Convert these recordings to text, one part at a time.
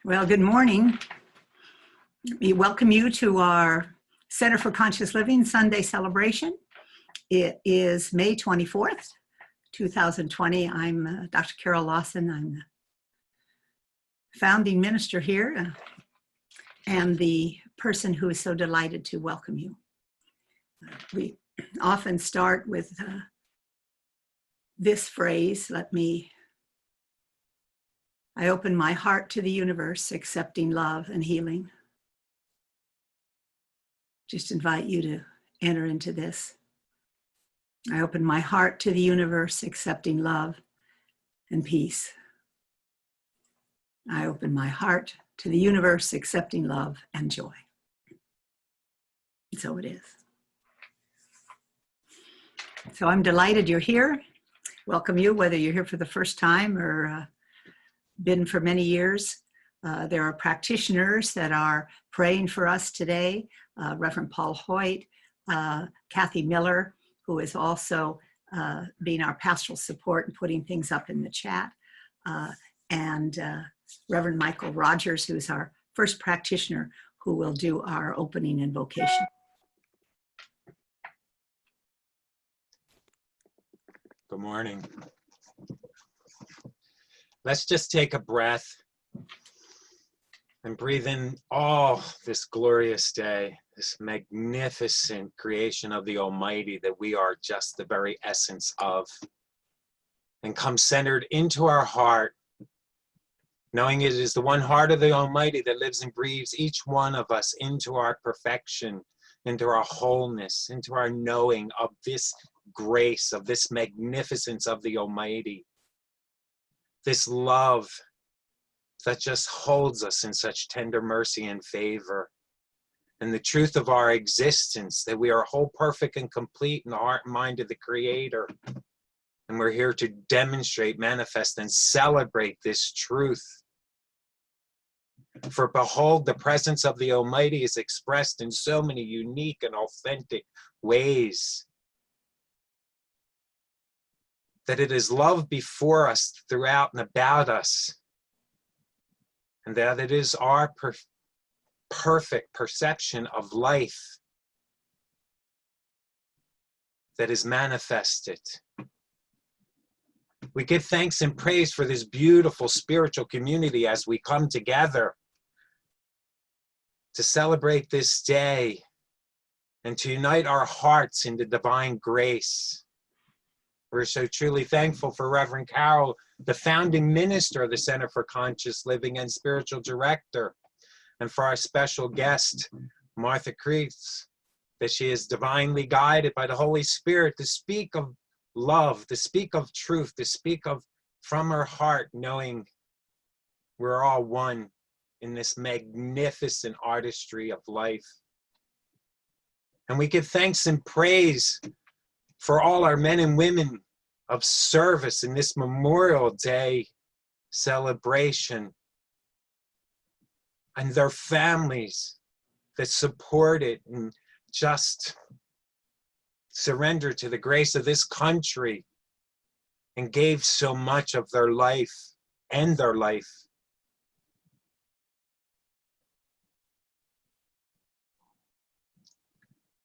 Well, good morning. We welcome you to our Center for Conscious Living Sunday celebration. It is May 24th, 2020. I'm Dr. Carol Lawson. I'm the founding minister here and the person who is so delighted to welcome you. We often start with this phrase, I open my heart to the universe, accepting love and healing. Just invite you to enter into this. I open my heart to the universe, accepting love and peace. I open my heart to the universe, accepting love and joy. And so it is. So I'm delighted you're here. Welcome you, whether you're here for the first time or been for many years. There are practitioners that are praying for us today. Reverend Paul Hoyt, Kathy Miller, who is also being our pastoral support and putting things up in the chat, and Reverend Michael Rogers, who is our first practitioner, who will do our opening invocation. Good morning. Let's just take a breath and breathe in all this glorious day, this magnificent creation of the Almighty that we are just the very essence of. And come centered into our heart, knowing it is the one heart of the Almighty that lives and breathes each one of us into our perfection, into our wholeness, into our knowing of this grace, of this magnificence of the Almighty. This love that just holds us in such tender mercy and favor. And the truth of our existence, that we are whole, perfect, and complete in the heart and mind of the Creator. And we're here to demonstrate, manifest, and celebrate this truth. For behold, the presence of the Almighty is expressed in so many unique and authentic ways. That it is love before us, throughout and about us, and that it is our perfect perception of life that is manifested. We give thanks and praise for this beautiful spiritual community as we come together to celebrate this day and to unite our hearts in the divine grace. We're so truly thankful for Reverend Carol, the founding minister of the Center for Conscious Living and spiritual director, and for our special guest, Martha Creeds, that she is divinely guided by the Holy Spirit to speak of love, to speak of truth, to speak of from her heart, knowing we're all one in this magnificent artistry of life. And we give thanks and praise for all our men and women of service in this Memorial Day celebration, and their families that support it and just surrender to the grace of this country and gave so much of their life and their life.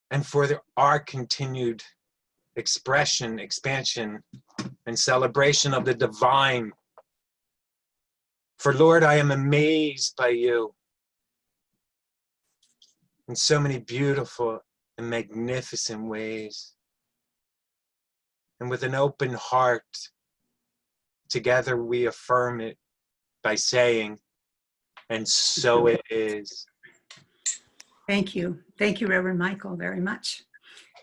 And for our continued expression, expansion, and celebration of the divine. For Lord, I am amazed by you in so many beautiful and magnificent ways. And with an open heart, together we affirm it by saying, and so it is. Thank you. Thank you, Reverend Michael, very much.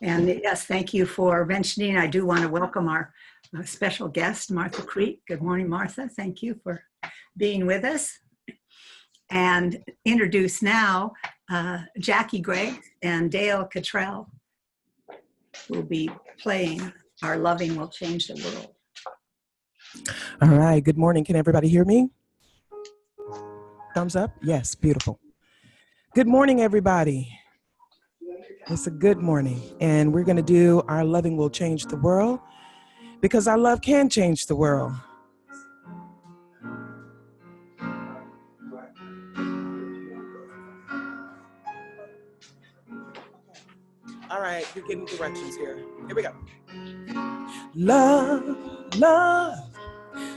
And yes, thank you for mentioning. I do want to welcome our special guest, Martha Creek. Good morning, Martha. Thank you for being with us. And introduce now Jackie Gregg and Dale Cottrell, who will be playing Our Loving Will Change the World. All right, good morning. Can everybody hear me? Thumbs up? Yes, beautiful. Good morning, everybody. It's a good morning, and we're going to do Our Loving Will Change the World, because our love can change the world. All right, you're getting directions here. Here we go. Love, love,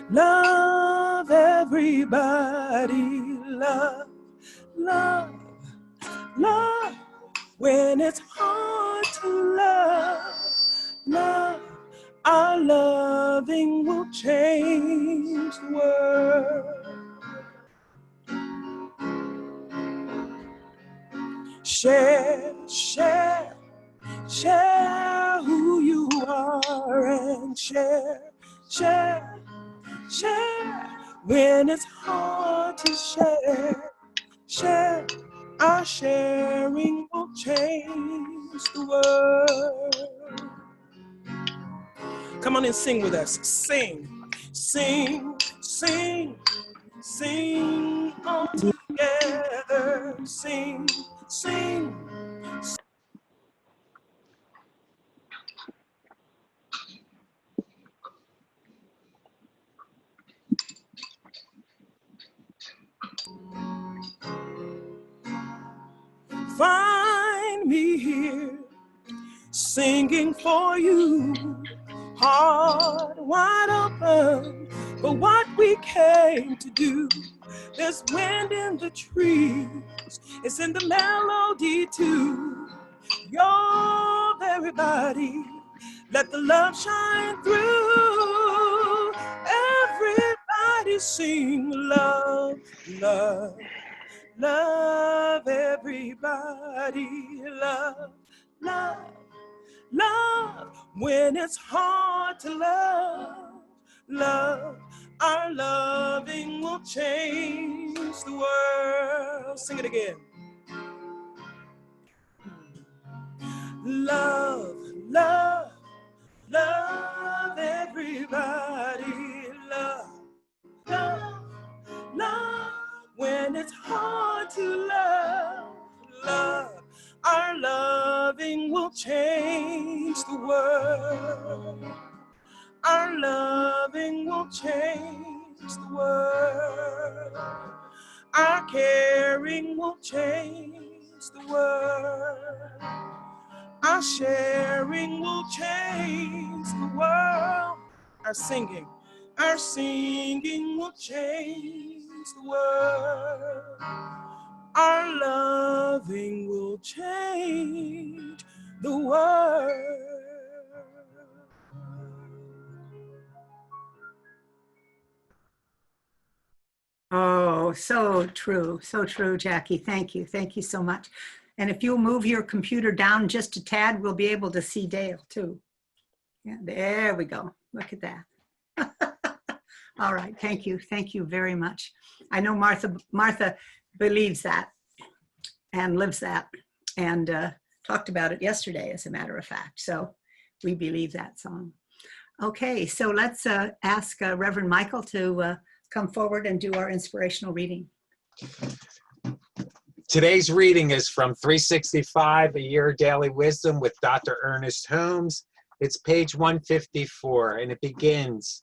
love everybody. Love, love, love. When it's hard to love, love, our loving will change the world. Share, share, share who you are and share, share, share. When it's hard to share, share. Our sharing will change the world. Come on and sing with us. Sing, sing, sing, sing all together. Sing, sing. Find me here, singing for you, heart wide open for what we came to do. There's wind in the trees, it's in the melody too. Your very body, let the love shine through. Everybody sing love, love. Love everybody, love, love, love. When it's hard to love, love, our loving will change the world. Sing it again. Love, love, love everybody, love, love, love. When it's hard to love, love, our loving will change the world. Our loving will change the world. Our caring will change the world. Our sharing will change the world. Our singing will change the world. Our loving will change the world. Oh, so true, Jackie. Thank you. Thank you so much. And if you'll move your computer down just a tad, we'll be able to see Dale too. Yeah, there we go. Look at that. All right, thank you. Thank you very much. I know Martha believes that and lives that and talked about it yesterday, as a matter of fact. So we believe that song. Okay, so let's ask Reverend Michael to come forward and do our inspirational reading. Today's reading is from 365, A Year of Daily Wisdom with Dr. Ernest Holmes. It's page 154, and it begins,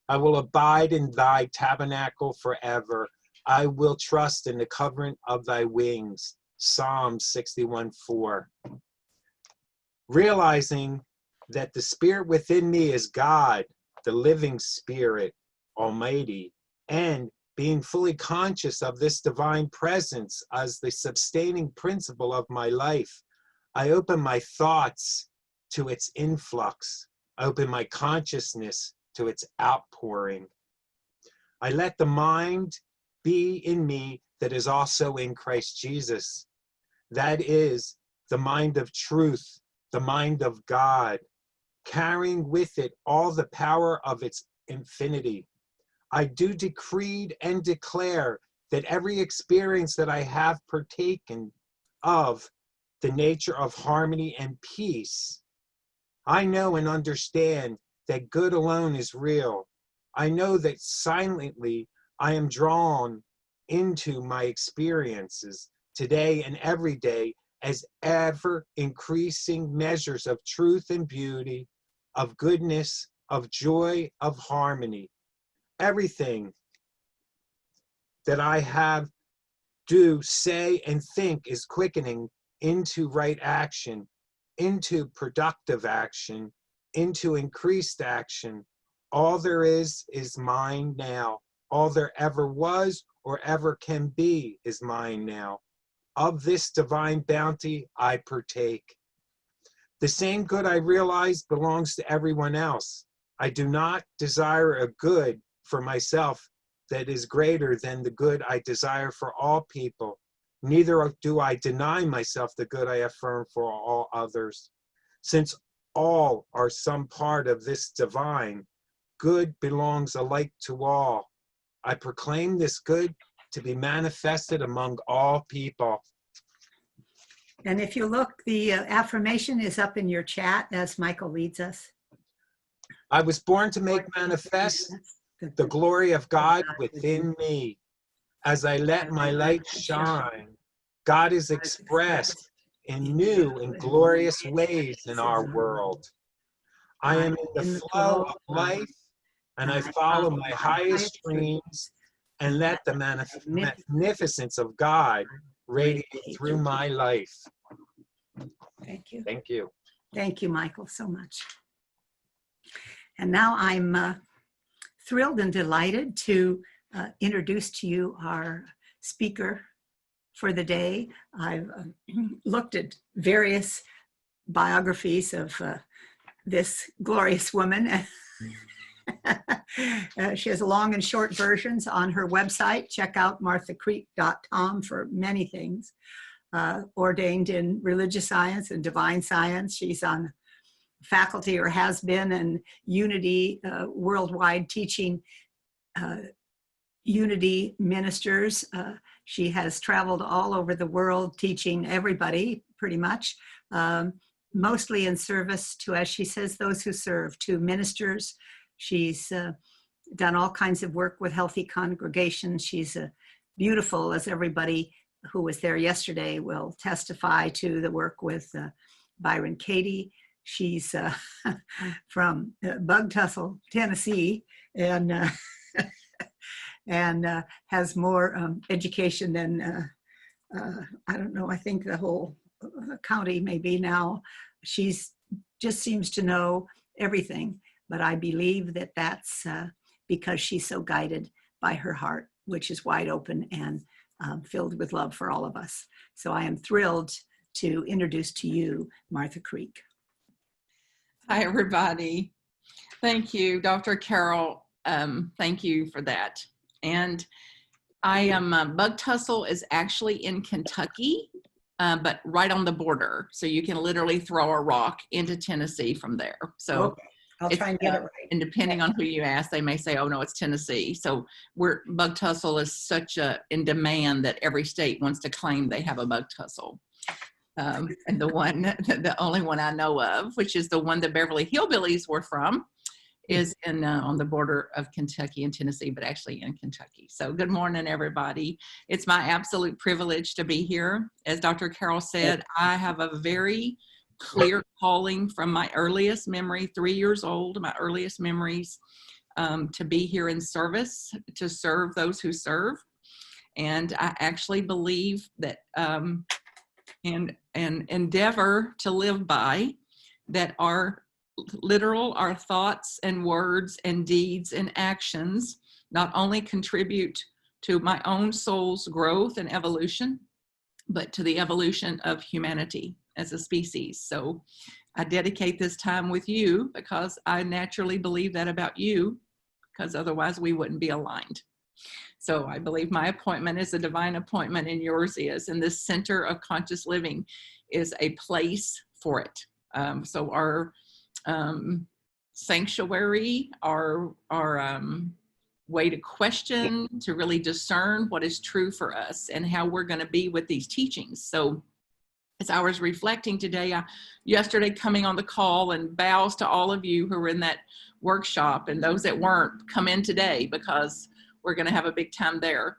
I will abide in thy tabernacle forever. I will trust in the covering of thy wings. Psalm 61:4. Realizing that the spirit within me is God, the living spirit, Almighty, and being fully conscious of this divine presence as the sustaining principle of my life, I open my thoughts to its influx. I open my consciousness to its outpouring. I let the mind be in me that is also in Christ Jesus. That is the mind of truth, the mind of God, carrying with it all the power of its infinity. I do decree and declare that every experience that I have partaken of the nature of harmony and peace. I know and understand that good alone is real. I know that silently I am drawn into my experiences today and every day as ever increasing measures of truth and beauty, of goodness, of joy, of harmony. Everything that I have, do, say, and think is quickening into right action, into productive action, into increased action. All there is mine now. All there ever was or ever can be is mine now. Of this divine bounty I partake. The same good I realize belongs to everyone else. I do not desire a good for myself that is greater than the good I desire for all people. Neither do I deny myself the good I affirm for all others. Since all are some part of this divine, good belongs alike to all. I proclaim this good to be manifested among all people. And if you look, the affirmation is up in your chat as Michael leads us. I was born to make manifest the glory of God within me. As I let my light shine, God is expressed in new and glorious ways in our world. I am in the flow of life, and I follow my highest dreams and let the magnificence of God radiate through my life. Thank you. Thank you. Thank you, Michael, so much. And now I'm thrilled and delighted to introduce to you our speaker for the day. I've looked at various biographies of this glorious woman. She has long and short versions on her website. Check out marthacreek.com for many things. Ordained in religious science and divine science. She's on faculty or has been in Unity worldwide teaching Unity ministers. She has traveled all over the world teaching everybody pretty much, mostly in service to, as she says, those who serve, to ministers. She's done all kinds of work with healthy congregations. She's beautiful, as everybody who was there yesterday will testify to, the work with Byron Katie. She's from Bug Tussle, Tennessee, and has more education than, I don't know, I think the whole county maybe now. She's just seems to know everything, but I believe that that's because she's so guided by her heart, which is wide open and filled with love for all of us. So I am thrilled to introduce to you Martha Creek. Hi, everybody. Thank you, Dr. Carol. Thank you for that. And I am, Bug Tussle is actually in Kentucky, but right on the border. So you can literally throw a rock into Tennessee from there. So okay. I'll try and get it right. And depending on who you ask, they may say, oh no, it's Tennessee. So Bug Tussle is such in demand that every state wants to claim they have a Bug Tussle. And the only one I know of, which is the one the Beverly Hillbillies were from, is on the border of Kentucky and Tennessee, but actually in Kentucky. So good morning, everybody. It's my absolute privilege to be here. As Dr. Carol said, I have a very clear calling from my earliest memory, 3 years old, my earliest memories, to be here in service, to serve those who serve. And I actually believe that and endeavor to live by that our thoughts and words and deeds and actions not only contribute to my own soul's growth and evolution, but to the evolution of humanity as a species. So I dedicate this time with you because I naturally believe that about you, because otherwise we wouldn't be aligned. So I believe my appointment is a divine appointment and yours is, and this center of conscious living is a place for it. So our sanctuary, our way to question, to really discern what is true for us and how we're going to be with these teachings. So as I was reflecting today, yesterday coming on the call, and bows to all of you who were in that workshop, and those that weren't, come in today because we're going to have a big time there.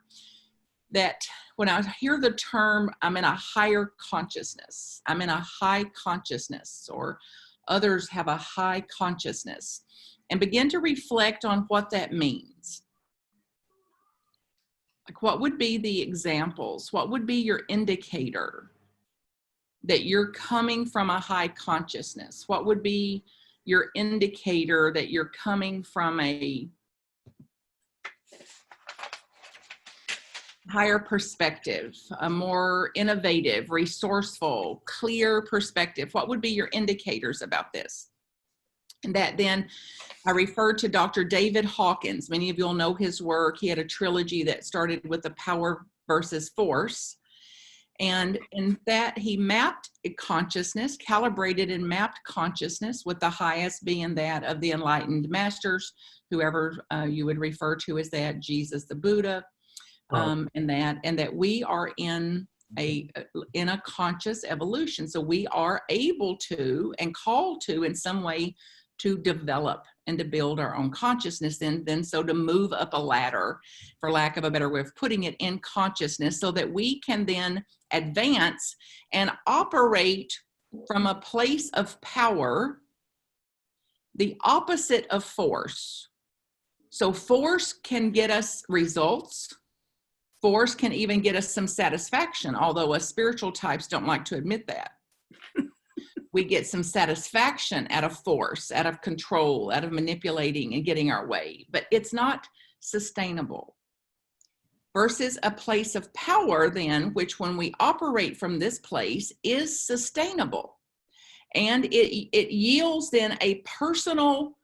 That when I hear the term, I'm in a higher consciousness, I'm in a high consciousness, or others have a high consciousness, and begin to reflect on what that means. Like, what would be the examples? What would be your indicator that you're coming from a high consciousness? What would be your indicator that you're coming from a higher perspective, a more innovative, resourceful, clear perspective? What would be your indicators about this? And that then I referred to Dr. David Hawkins. Many of you will know his work. He had a trilogy that started with the power versus force. And in that he mapped consciousness, calibrated and mapped consciousness, with the highest being that of the enlightened masters, whoever you would refer to as that, Jesus, the Buddha, and that we are in a conscious evolution. So we are able to and called to in some way to develop and to build our own consciousness, then so to move up a ladder, for lack of a better way of putting it, in consciousness, so that we can then advance and operate from a place of power, the opposite of force. So force can get us results. Force can even get us some satisfaction, although us spiritual types don't like to admit that. We get some satisfaction out of force, out of control, out of manipulating and getting our way, but it's not sustainable. Versus a place of power then, which when we operate from this place is sustainable. And it yields then a personal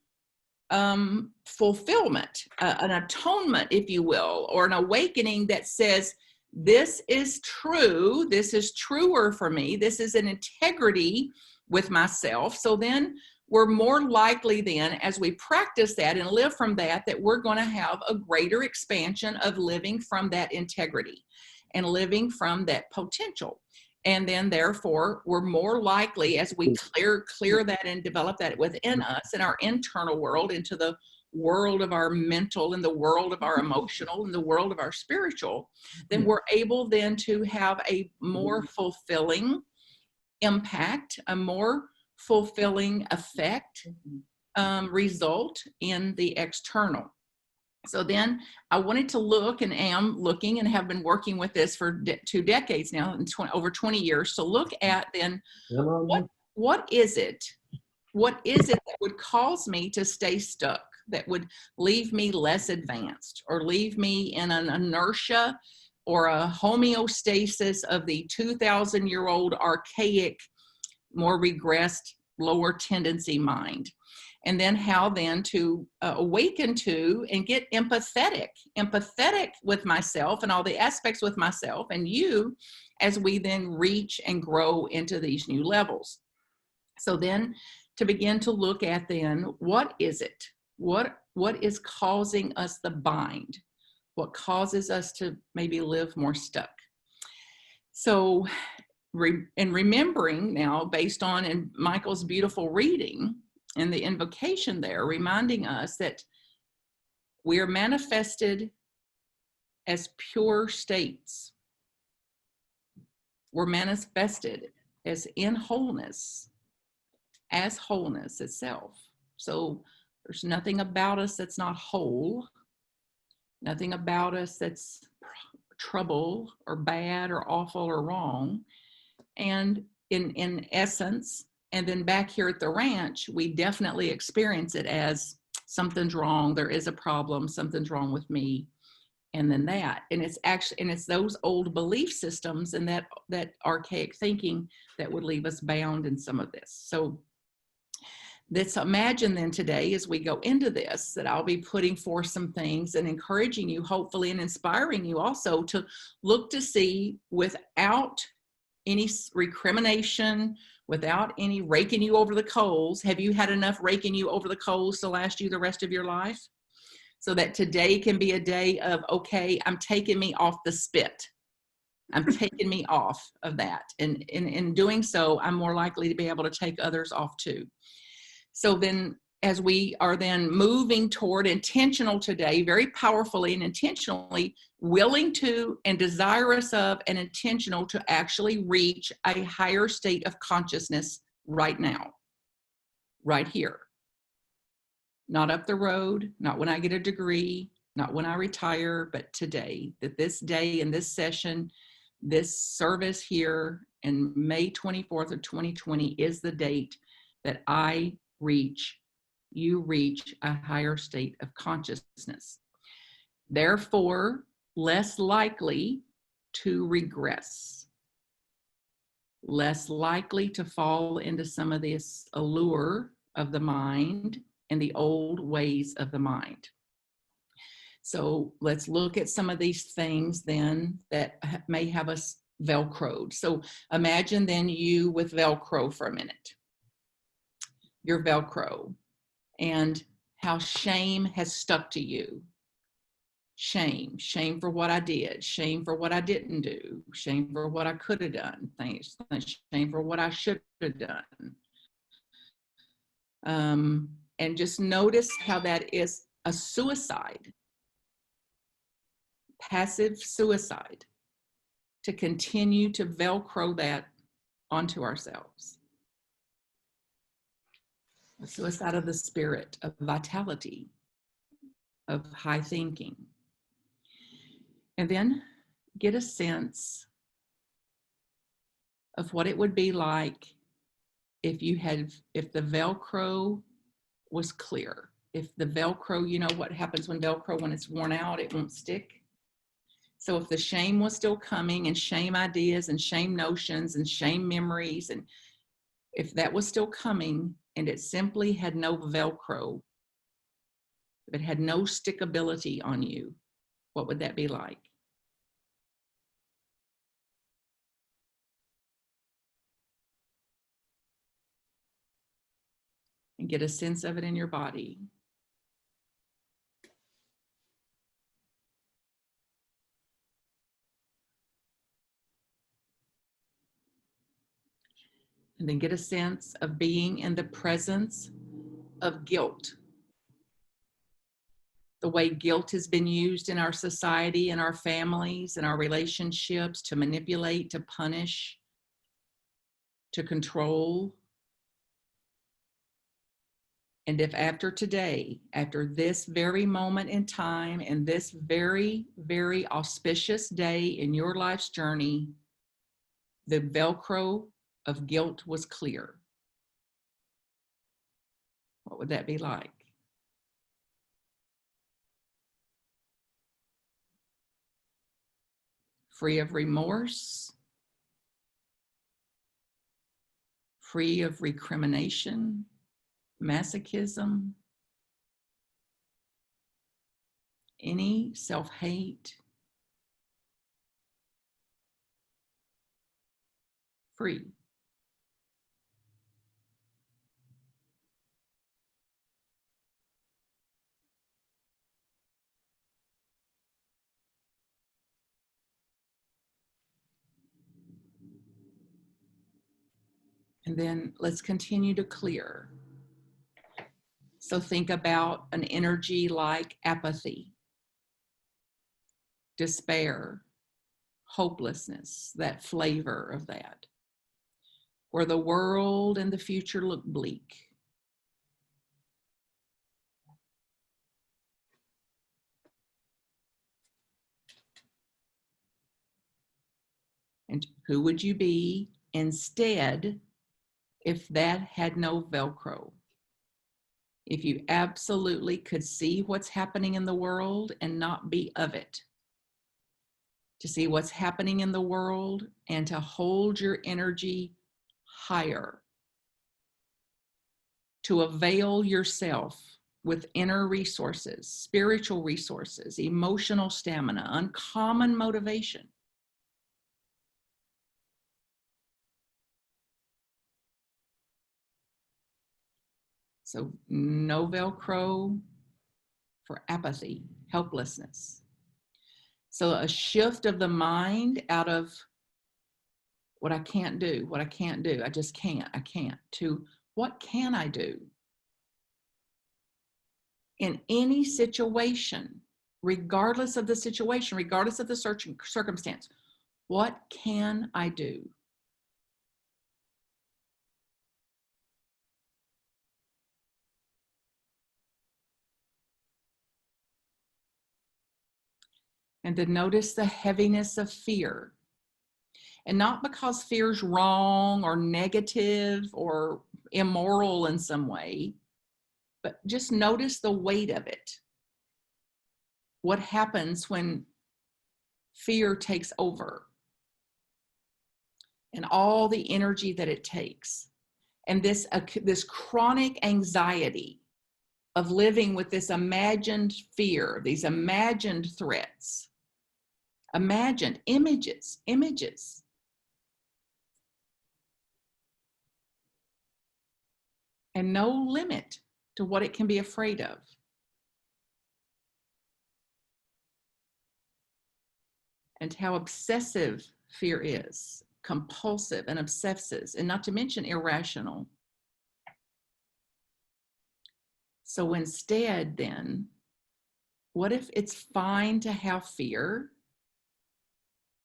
fulfillment, an atonement, if you will, or an awakening that says, this is true, this is truer for me, this is an integrity with myself. So then we're more likely then, as we practice that and live from that, that we're going to have a greater expansion of living from that integrity and living from that potential. And then therefore we're more likely, as we clear that and develop that within us in our internal world, into the world of our mental and the world of our emotional and the world of our spiritual, then we're able then to have a more fulfilling impact, a more fulfilling effect, result in the external. So then I wanted to look, and am looking and have been working with this for 2 decades now, and over 20 years, to look at then what is it that would cause me to stay stuck, that would leave me less advanced, or leave me in an inertia or a homeostasis of the 2,000-year-old archaic, more regressed, lower tendency mind. And then how then to awaken to and get empathetic with myself and all the aspects with myself and you, as we then reach and grow into these new levels. So then to begin to look at then, what is it? What is causing us the bind? What causes us to maybe live more stuck? So, and remembering now, based on in Michael's beautiful reading and the invocation there, reminding us that we are manifested as pure states. We're manifested as in wholeness, as wholeness itself. So there's nothing about us that's not whole, nothing about us that's trouble or bad or awful or wrong. And in essence, and then back here at the ranch, we definitely experience it as something's wrong, there is a problem, something's wrong with me, and then that. And it's actually, and it's those old belief systems and that archaic thinking that would leave us bound in some of this. So let's imagine then today, as we go into this, that I'll be putting forth some things and encouraging you, hopefully, and inspiring you also to look to see, without any recrimination, without any raking you over the coals. Have you had enough raking you over the coals to last you the rest of your life? So that today can be a day of, okay, I'm taking me off the spit. I'm taking me off of that. And in doing so, I'm more likely to be able to take others off too. So then, as we are then moving toward intentional today, very powerfully and intentionally, willing to and desirous of and intentional to actually reach a higher state of consciousness right now, right here. Not up the road, not when I get a degree, not when I retire, but today, that this day in this session, This service here in May 24th of 2020 is the date that you reach a higher state of consciousness. Therefore, less likely to regress, less likely to fall into some of this allure of the mind and the old ways of the mind. So let's look at some of these things then that may have us Velcroed. So imagine then you with Velcro for a minute. Your Velcro, and how shame has stuck to you. Shame for what I did, shame for what I didn't do, shame for what I could have done, shame for what I should have done. And just notice how that is a suicide, passive suicide, to continue to Velcro that onto ourselves. A suicide of the spirit, of vitality, of high thinking. And then get a sense of what it would be like if the Velcro was clear. If the Velcro, you know what happens when Velcro, when it's worn out, it won't stick. So if the shame was still coming, and shame ideas and shame notions and shame memories, and if that was still coming and it simply had no Velcro, if it had no stickability on you, what would that be like? And get a sense of it in your body. And then get a sense of being in the presence of guilt. The way guilt has been used in our society, in our families, in our relationships, to manipulate, to punish, to control. And if after today, after this very moment in time, and this very, very auspicious day in your life's journey, the Velcro of guilt was clear, what would that be like? Free of remorse, free of recrimination, masochism, any self-hate, free. And then let's continue to clear. So think about an energy like apathy, despair, hopelessness, that flavor of that, where the world and the future look bleak. And who would you be instead if that had no Velcro? If you absolutely could see what's happening in the world and not be of it. To see what's happening in the world and to hold your energy higher. To avail yourself with inner resources, spiritual resources, emotional stamina, uncommon motivation. So no Velcro for apathy, helplessness. So a shift of the mind out of what I can't do, I just can't, I can't, to what can I do? In any situation, regardless of the situation, regardless of the circumstance, what can I do? And to notice the heaviness of fear And not because fear's wrong or negative or immoral in some way, but just notice the weight of it. What happens when fear takes over and all the energy that it takes, and this chronic anxiety of living with this imagined fear, these imagined threats, imagined images, and no limit to what it can be afraid of. And how obsessive fear is, compulsive and obsessive, and not to mention irrational. So instead, then, what if it's fine to have fear?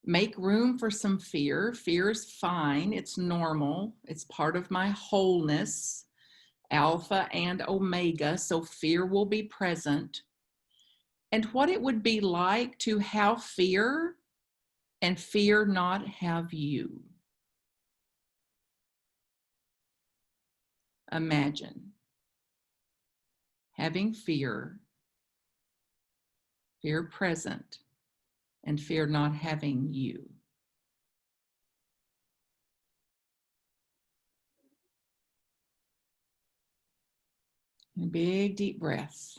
Make room for some fear. Fear is fine. It's normal. It's part of my wholeness, Alpha and Omega. So fear will be present. And what it would be like to have fear and fear not have you. Imagine having fear present, and fear not having you. And big, deep breaths.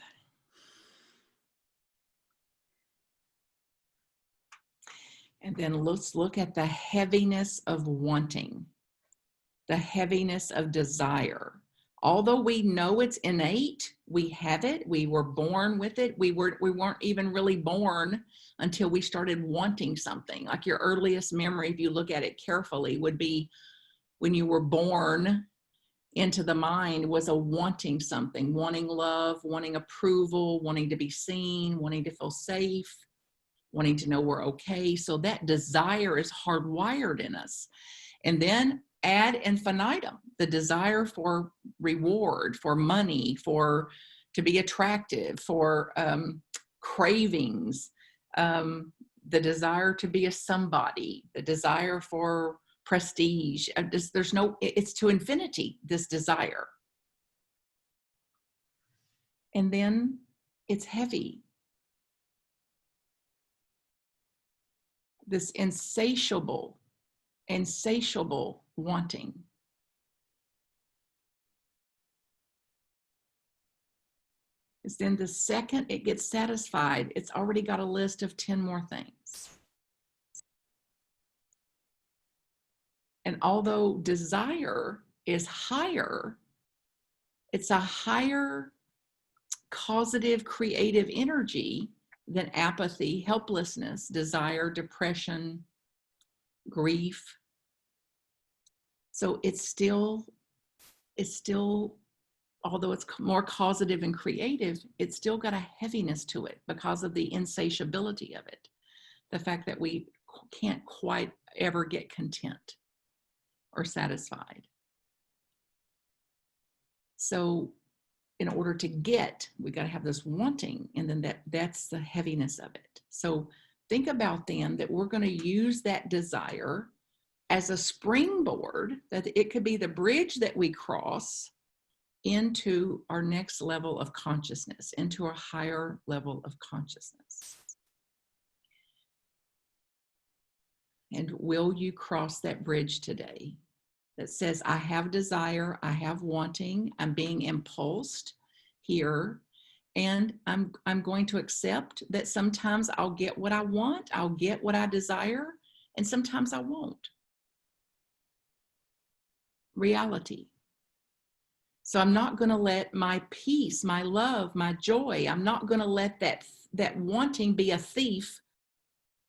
And then let's look at the heaviness of wanting, the heaviness of desire. Although we know it's innate, we have it, we were born with it, we weren't even really born until we started wanting something. Like your earliest memory, if you look at it carefully, would be when you were born into the mind, was a wanting something, wanting love, wanting approval, wanting to be seen, wanting to feel safe, wanting to know we're okay. So that desire is hardwired in us. And then ad infinitum, the desire for reward, for money, to be attractive, for cravings, the desire to be a somebody, the desire for prestige. It's to infinity, this desire. And then it's heavy. This insatiable wanting. Is then the second it gets satisfied, it's already got a list of 10 more things. And although desire is higher, it's a higher causative, creative energy than apathy, helplessness, desire, depression, grief. So it's still, although it's more causative and creative, it's still got a heaviness to it because of the insatiability of it. The fact that we can't quite ever get content or satisfied. So in order to get, we got to have this wanting, and then that's the heaviness of it. So think about then that we're going to use that desire as a springboard, that it could be the bridge that we cross into our next level of consciousness, into a higher level of consciousness. And will you cross that bridge today that says, I have desire, I have wanting, I'm being impulsed here, and I'm going to accept that sometimes I'll get what I want, I'll get what I desire, and sometimes I won't. Reality. So I'm not going to let my peace, my love, my joy, I'm not going to let that wanting be a thief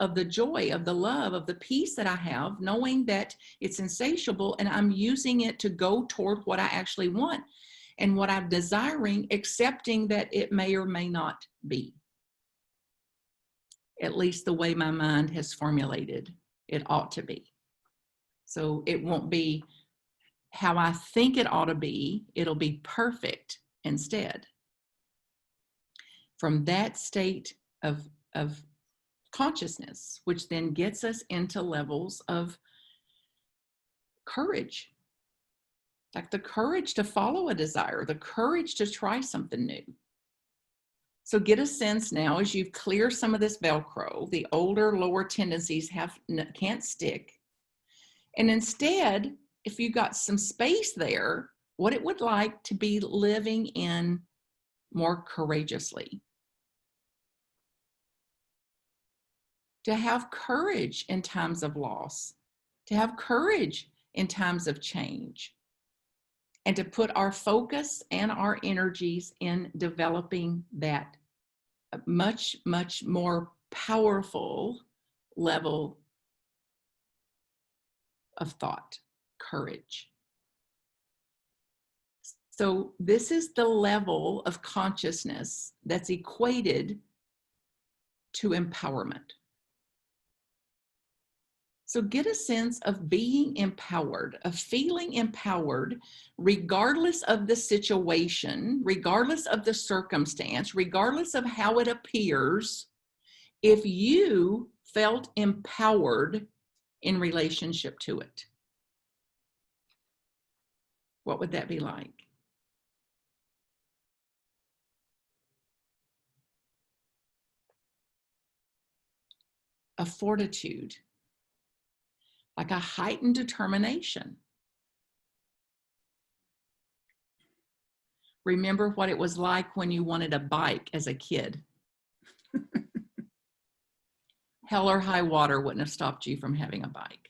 of the joy, of the love, of the peace that I have, knowing that it's insatiable and I'm using it to go toward what I actually want and what I'm desiring, accepting that it may or may not be. At least the way my mind has formulated it ought to be. So it won't be how I think it ought to be, it'll be perfect instead. From that state of consciousness, which then gets us into levels of courage. Like the courage to follow a desire, the courage to try something new. So get a sense now as you clear some of this Velcro, the older, lower tendencies can't stick. And instead, if you got some space there, what it would like to be living in more courageously. To have courage in times of loss, to have courage in times of change, and to put our focus and our energies in developing that much, much more powerful level of thought, courage. So this is the level of consciousness that's equated to empowerment. So get a sense of being empowered, of feeling empowered, regardless of the situation, regardless of the circumstance, regardless of how it appears. If you felt empowered in relationship to it, what would that be like? A fortitude, like a heightened determination. Remember what it was like when you wanted a bike as a kid. Hell or high water wouldn't have stopped you from having a bike.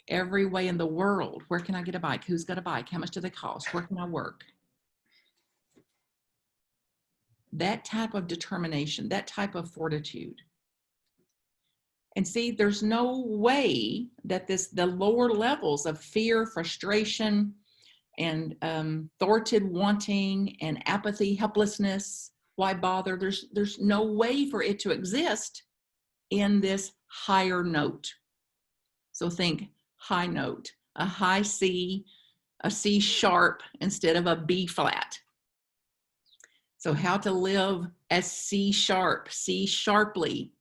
Every way in the world, where can I get a bike? Who's got a bike? How much do they cost? Where can I work? That type of determination, that type of fortitude. And see, there's no way that the lower levels of fear, frustration, and thwarted wanting and apathy, helplessness, why bother? There's no way for it to exist in this higher note. So think high note, a high C, a C sharp instead of a B flat. So how to live as C sharp, C sharply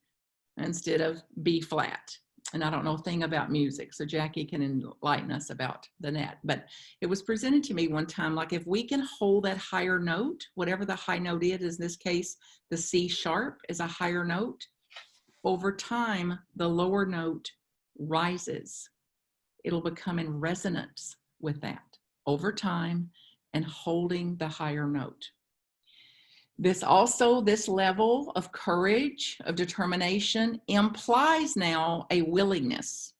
instead of B flat. And I don't know a thing about music, so Jackie can enlighten us about the net. But it was presented to me one time, like if we can hold that higher note, whatever the high note is, in this case, the C sharp is a higher note, over time, the lower note rises. It'll become in resonance with that over time and holding the higher note. This level of courage, of determination implies now a willingness,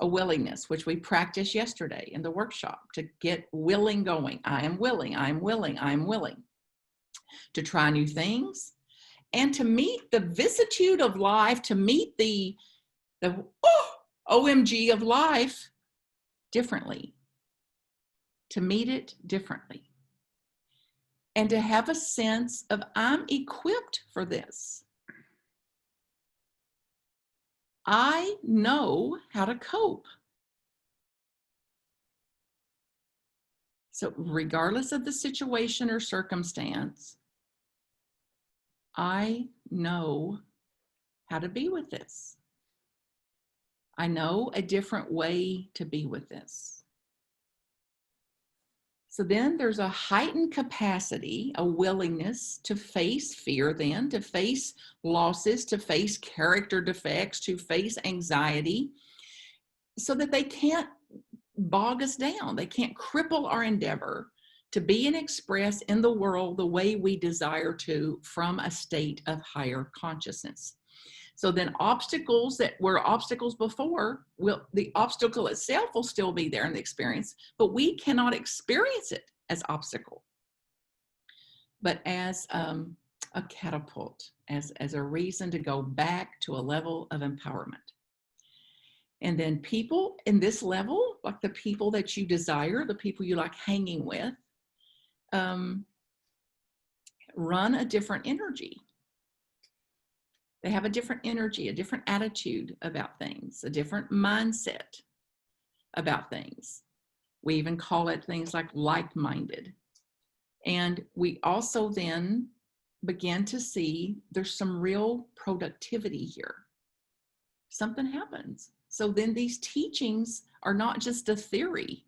which we practiced yesterday in the workshop to get willing going. I am willing, I'm willing, I'm willing to try new things and to meet the vicissitude of life, to meet the OMG of life differently, to meet it differently. And to have a sense of, I'm equipped for this. I know how to cope. So regardless of the situation or circumstance, I know how to be with this. I know a different way to be with this. So then there's a heightened capacity, a willingness to face fear then, to face losses, to face character defects, to face anxiety, so that they can't bog us down. They can't cripple our endeavor to be and express in the world the way we desire to from a state of higher consciousness. So then obstacles that were obstacles before, the obstacle itself will still be there in the experience, but we cannot experience it as obstacle, but as a catapult, as a reason to go back to a level of empowerment. And then people in this level, like the people that you desire, the people you like hanging with, run a different energy. They have a different energy, a different attitude about things, a different mindset about things. We even call it things like-minded. And we also then begin to see there's some real productivity here. Something happens. So then these teachings are not just a theory,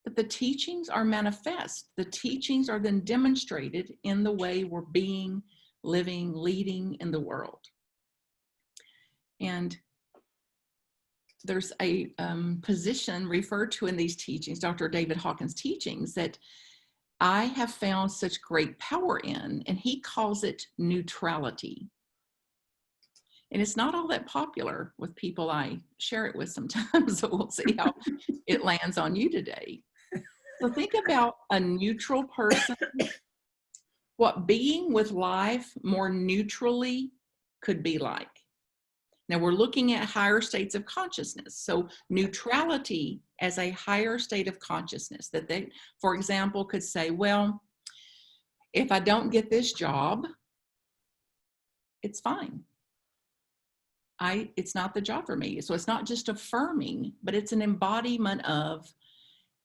but the teachings are manifest. The teachings are then demonstrated in the way we're being, living, leading in the world. And there's a position referred to in these teachings, Dr. David Hawkins' teachings, that I have found such great power in, and he calls it neutrality. And it's not all that popular with people I share it with sometimes, so we'll see how it lands on you today. So think about a neutral person, what being with life more neutrally could be like. Now we're looking at higher states of consciousness. So neutrality as a higher state of consciousness that they, for example, could say, well, if I don't get this job, it's fine. It's not the job for me. So it's not just affirming, but it's an embodiment of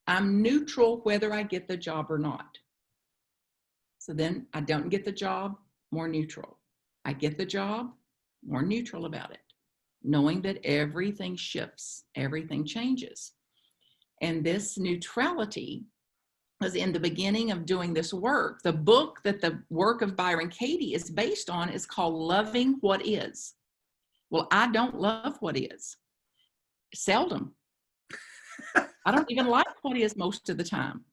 I'm neutral whether I get the job or not. So then I don't get the job, more neutral. I get the job, more neutral about it, knowing that everything shifts, everything changes. And this neutrality was in the beginning of doing this work. The book that the work of Byron Katie is based on is called Loving What Is. Well, I don't love what is. Seldom. I don't even like what is most of the time.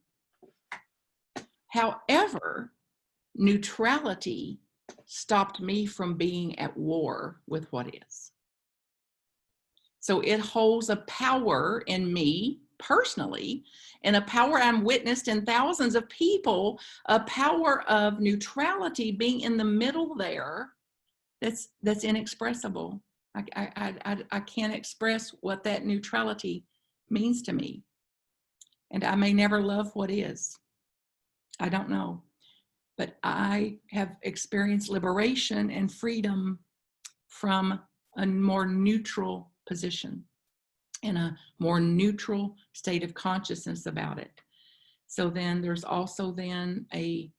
However, neutrality stopped me from being at war with what is. So it holds a power in me personally, and a power I'm witnessed in thousands of people, a power of neutrality being in the middle there that's inexpressible. I can't express what that neutrality means to me. And I may never love what is. I don't know. But I have experienced liberation and freedom from a more neutral position, in a more neutral state of consciousness about it. So then there's also then a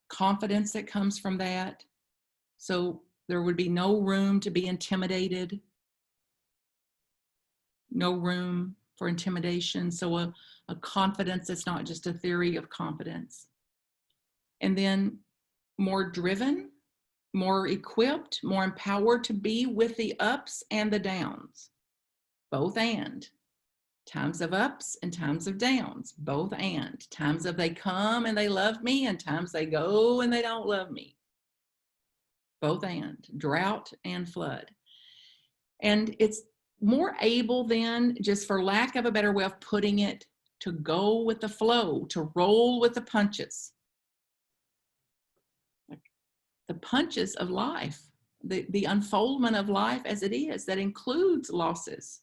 confidence that comes from that. So there would be no room to be intimidated, no room for intimidation. So a confidence that's not just a theory of confidence. And then more driven, more equipped, more empowered to be with the ups and the downs, both and. Times of ups and times of downs, both and. Times of they come and they love me, and times they go and they don't love me. Both and, drought and flood. And it's more able then, just for lack of a better way of putting it, to go with the flow, to roll with the punches. The punches of life, the unfoldment of life as it is, that includes losses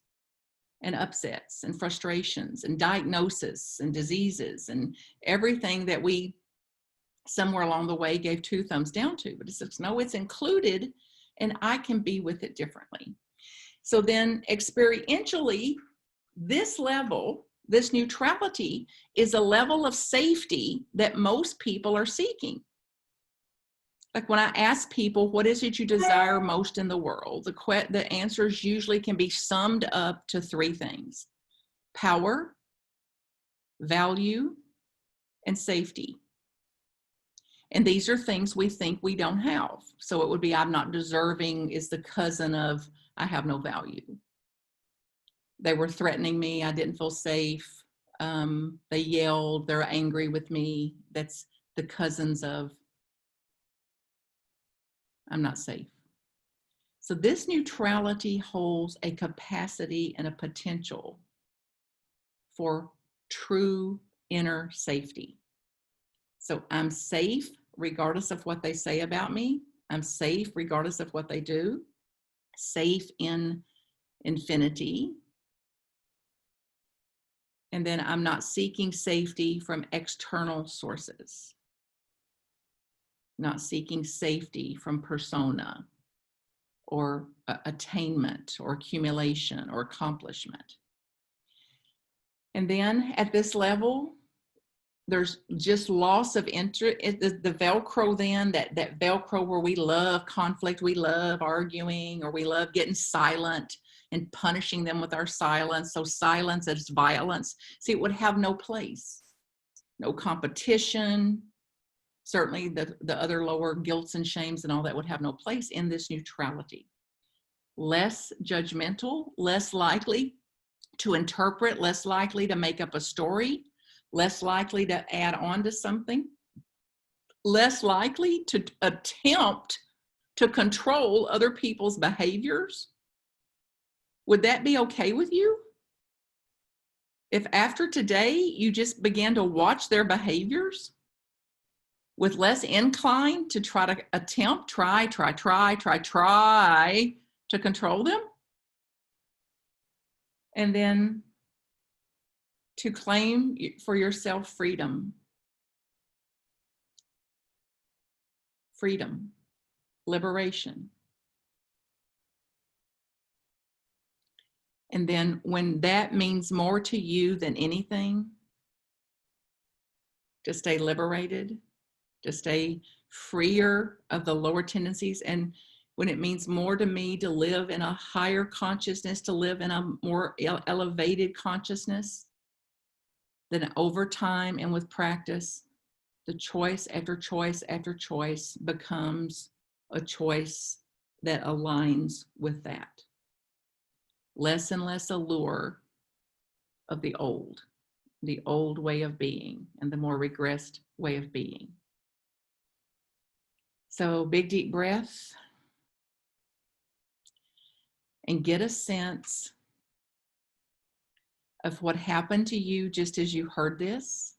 and upsets and frustrations and diagnoses and diseases and everything that we somewhere along the way gave 2 thumbs down to. But it's no, it's included, and I can be with it differently. So then experientially, this level, this neutrality, is a level of safety that most people are seeking. Like when I ask people, what is it you desire most in the world? The answers usually can be summed up to 3 things: power, value, and safety. And these are things we think we don't have. So it would be, I'm not deserving is the cousin of, I have no value. They were threatening me. I didn't feel safe. They yelled. They're angry with me. That's the cousins of, I'm not safe. So this neutrality holds a capacity and a potential for true inner safety. So I'm safe regardless of what they say about me. I'm safe regardless of what they do. Safe in infinity. And then I'm not seeking safety from external sources. Not seeking safety from persona or attainment or accumulation or accomplishment. And then at this level, there's just loss of interest. The Velcro then, that Velcro where we love conflict, we love arguing, or we love getting silent and punishing them with our silence. So silence is violence. See, it would have no place. No competition. Certainly the other lower guilts and shames and all that would have no place in this neutrality. Less judgmental, less likely to interpret, less likely to make up a story, less likely to add on to something, less likely to attempt to control other people's behaviors. Would that be okay with you? If after today you just began to watch their behaviors with less incline to try to attempt, try to control them, and then to claim for yourself freedom, liberation. And then when that means more to you than anything, to stay liberated, to stay freer of the lower tendencies, and when it means more to me to live in a higher consciousness, to live in a more elevated consciousness, then over time and with practice, the choice after choice after choice becomes a choice that aligns with that. Less and less allure of the old way of being, and the more regressed way of being. So big, deep breath, and get a sense of what happened to you just as you heard this.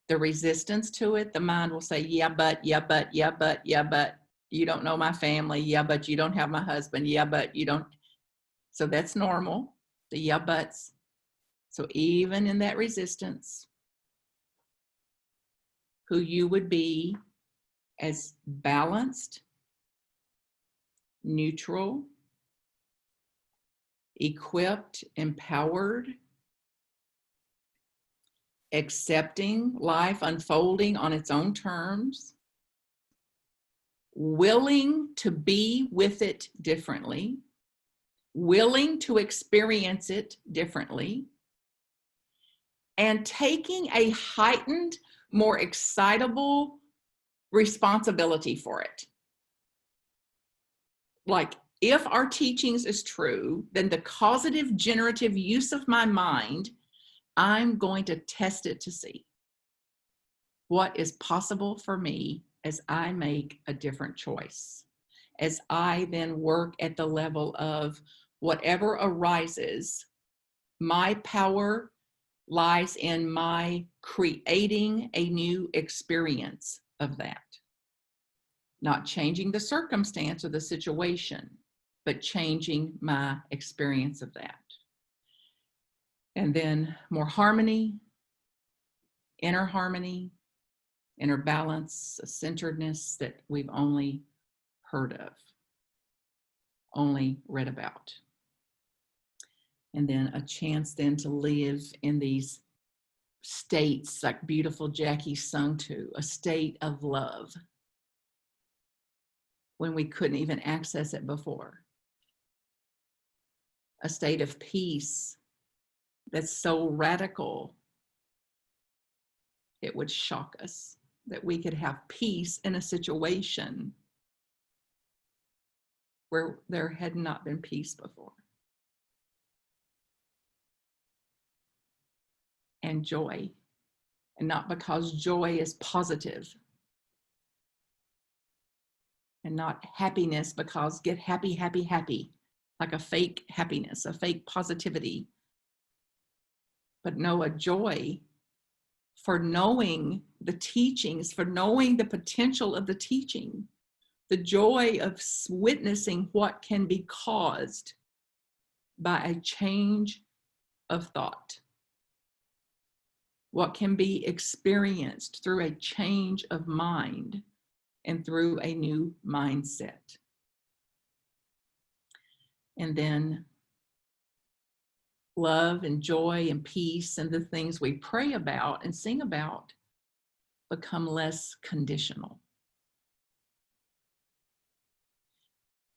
The resistance to it, the mind will say, yeah, but, you don't know my family. Yeah, but you don't have my husband. Yeah, but you don't. So that's normal, the yeah, buts. So even in that resistance, who you would be as balanced, neutral, equipped, empowered, accepting life unfolding on its own terms, willing to be with it differently, willing to experience it differently, and taking a heightened, more excitable responsibility for it. Like, if our teachings is true, then the causative generative use of my mind, I'm going to test it to see what is possible for me as I make a different choice. As I then work at the level of whatever arises, my power lies in my creating a new experience of that. Not changing the circumstance or the situation, but changing my experience of that. And then more harmony, inner balance, a centeredness that we've only heard of, only read about. And then a chance then to live in these states like beautiful Jackie sung to, a state of love, when we couldn't even access it before. A state of peace that's so radical, it would shock us that we could have peace in a situation where there had not been peace before. And joy, and not because joy is positive, and not happiness because get happy, like a fake happiness, a fake positivity, but no, a joy for knowing the teachings, for knowing the potential of the teaching, the joy of witnessing what can be caused by a change of thought, what can be experienced through a change of mind and through a new mindset. And then love and joy and peace and the things we pray about and sing about become less conditional.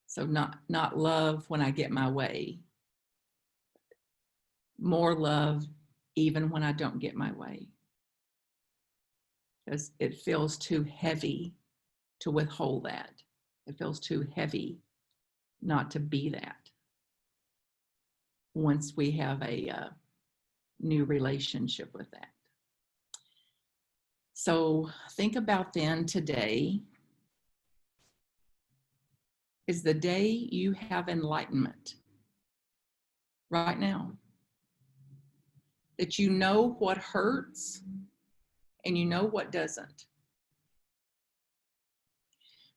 So not love when I get my way, more love even when I don't get my way. Because it feels too heavy to withhold that. It feels too heavy not to be that once we have a new relationship with that. So think about then today is the day you have enlightenment right now. That you know what hurts and you know what doesn't.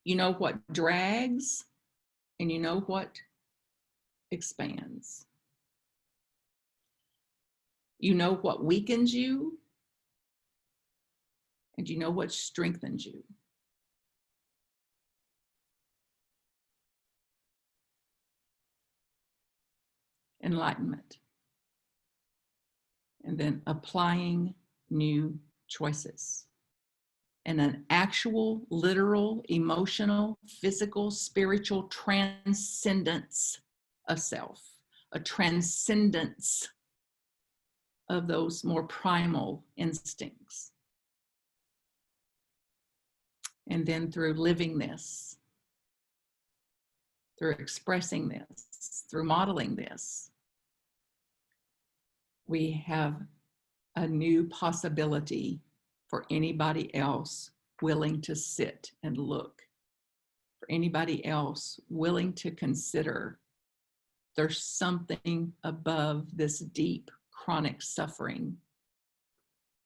You know what drags and you know what expands. You know what weakens you and you know what strengthens you. Enlightenment. And then applying new choices. And an actual, literal, emotional, physical, spiritual transcendence of self. A transcendence of those more primal instincts. And then through living this, through expressing this, through modeling this, we have a new possibility for anybody else willing to sit and look, for anybody else willing to consider there's something above this deep chronic suffering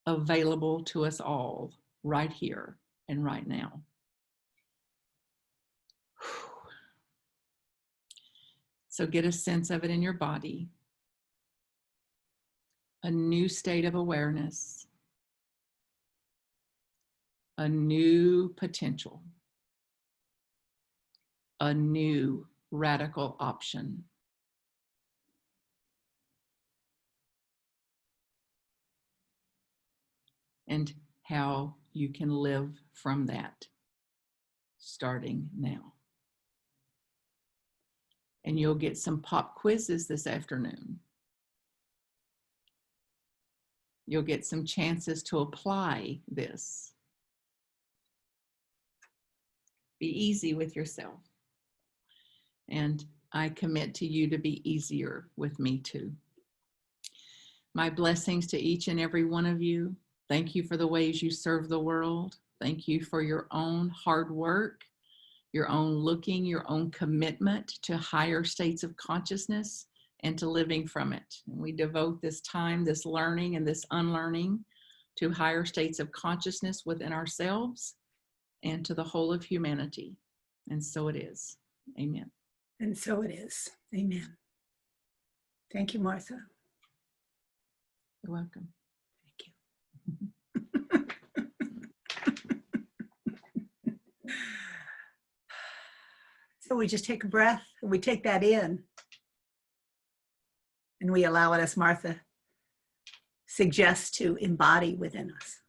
available to us all right here and right now. So get a sense of it in your body. A new state of awareness. A new potential. A new radical option. And how you can live from that starting now. And you'll get some pop quizzes this afternoon. You'll get some chances to apply this. Be easy with yourself. And I commit to you to be easier with me too. My blessings to each and every one of you. Thank you for the ways you serve the world. Thank you for your own hard work, your own looking, your own commitment to higher states of consciousness and to living from it. And we devote this time, this learning and this unlearning to higher states of consciousness within ourselves and to the whole of humanity. And so it is. Amen. And so it is. Amen. Thank you, Martha. You're welcome. Thank you. So we just take a breath and we take that in. And we allow it, as Martha suggests, to embody within us.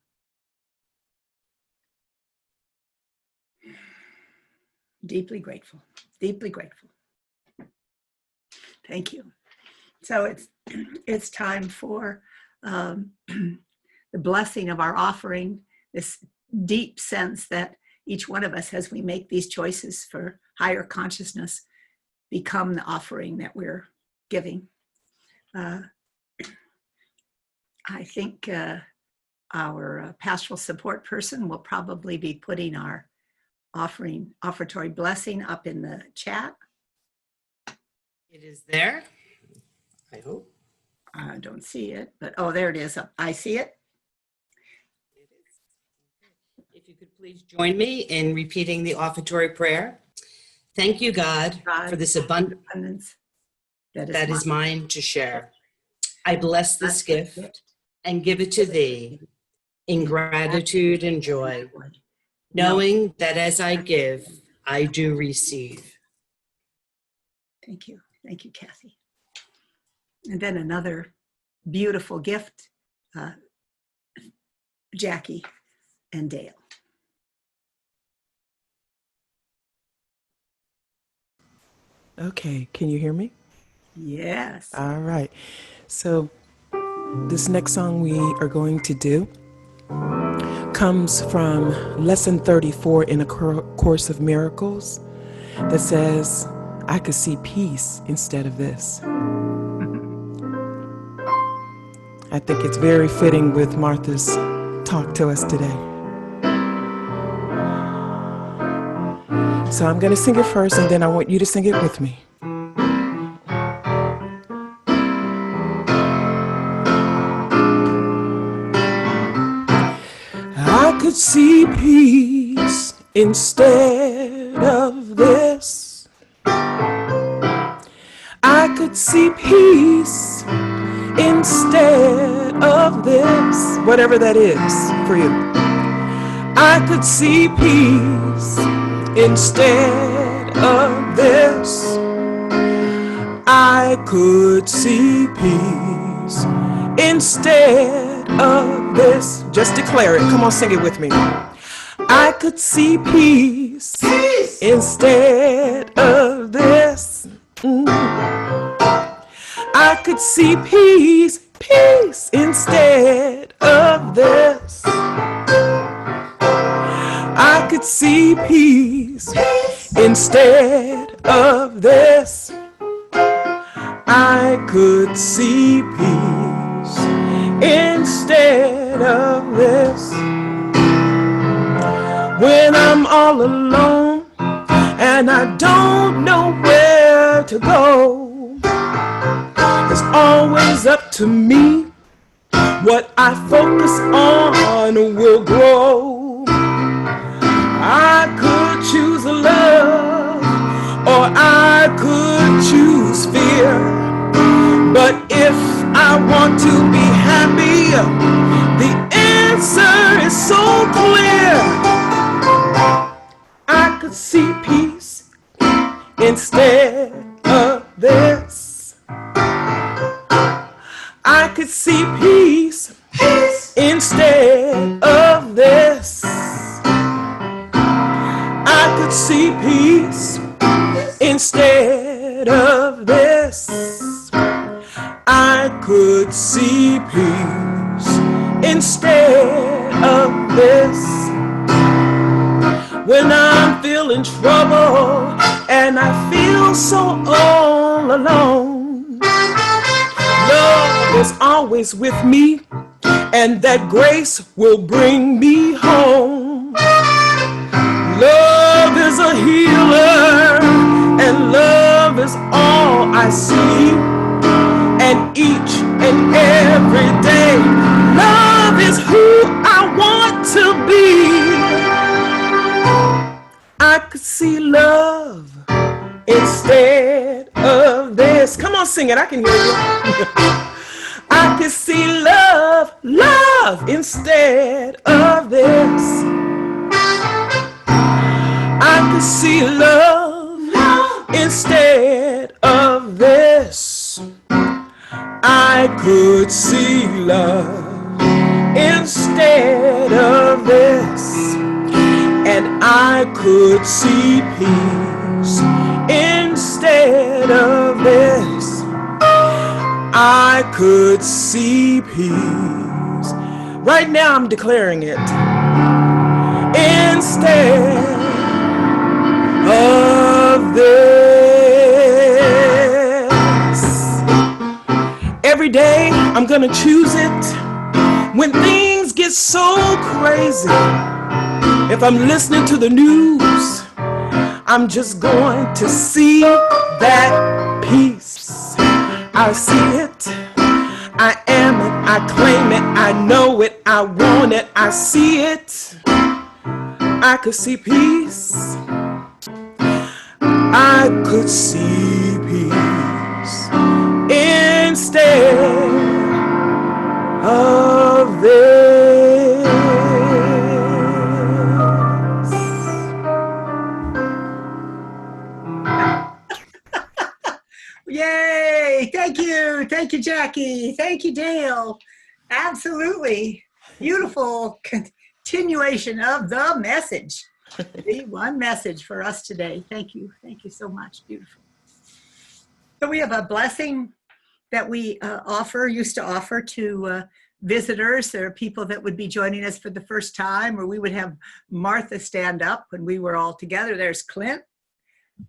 Deeply grateful, deeply grateful. Thank you. So it's time for the blessing of our offering, this deep sense that each one of us, as we make these choices for higher consciousness, become the offering that we're giving. I think our pastoral support person will probably be putting our offertory blessing up in the chat. It is there, I hope. I don't see it, but oh, there it is. I see it. It is. If you could please join me in repeating the offertory prayer. Thank you, God, for this abundance that is mine to share. I bless this gift and give it to thee in gratitude and joy, knowing that as I give, I do receive. Thank you. Thank you, Kathy. And then another beautiful gift, Jackie and Dale. Okay, can you hear me? Yes. All right. So This next song we are going to do comes from lesson 34 in A Course of Miracles that says, I could see peace instead of this. I think it's very fitting with Martha's talk to us today. So I'm going to sing it first, and then I want you to sing it with me. I could see peace instead of this. I could see peace instead of this. Whatever that is for you. I could see peace instead of this. I could see peace instead of this. Just declare it. Come on, sing it with me. I could see peace, instead of this. I could see peace, peace instead of this. I could see peace instead of this. I could see peace instead of this. When I'm all alone and I don't know where to go, it's always up to me. What I focus on will grow. I could choose love, or I could choose fear. But if I want to be happy, the answer is so clear. I could see peace instead of this. I could see peace instead of this. I could see peace instead of this. I could see peace instead of this. When I'm feeling trouble and I feel so all alone, love is always with me, and that grace will bring me home. Love is a healer, and love is all I see. And each and every day, love is who I want to be. I could see love instead of this. Come on, sing it, I can hear you. I could see love, love instead of this. I could see love, love instead of this. I could see love instead of this. And I could see peace instead of this. I could see peace. Right now I'm declaring it. Instead of this. Every day I'm gonna choose it. When things get so crazy, if I'm listening to the news, I'm just going to see that peace. I see it, I am it, I claim it, I know it, I want it, I see it. I could see peace. I could see peace instead of this. Yay! Thank you. Thank you, Jackie. Thank you, Dale. Absolutely. Beautiful continuation of the message. The one message for us today. Thank you. Thank you so much. Beautiful. So we have a blessing that we used to offer to visitors. There are people that would be joining us for the first time, or we would have Martha stand up when we were all together. There's Clint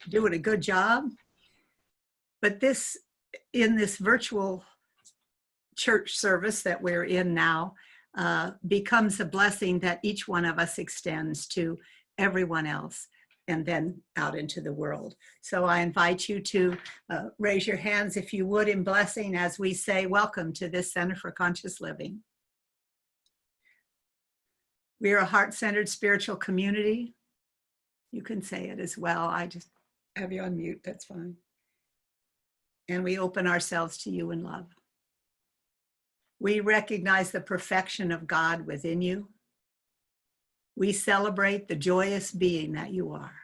doing a good job. But in this virtual church service that we're in now, becomes a blessing that each one of us extends to everyone else and then out into the world. So I invite you to raise your hands, if you would, in blessing as we say, welcome to this Center for Conscious Living. We are a heart-centered spiritual community. You can say it as well. I just have you on mute, that's fine. And we open ourselves to you in love. We recognize the perfection of God within you. We celebrate the joyous being that you are.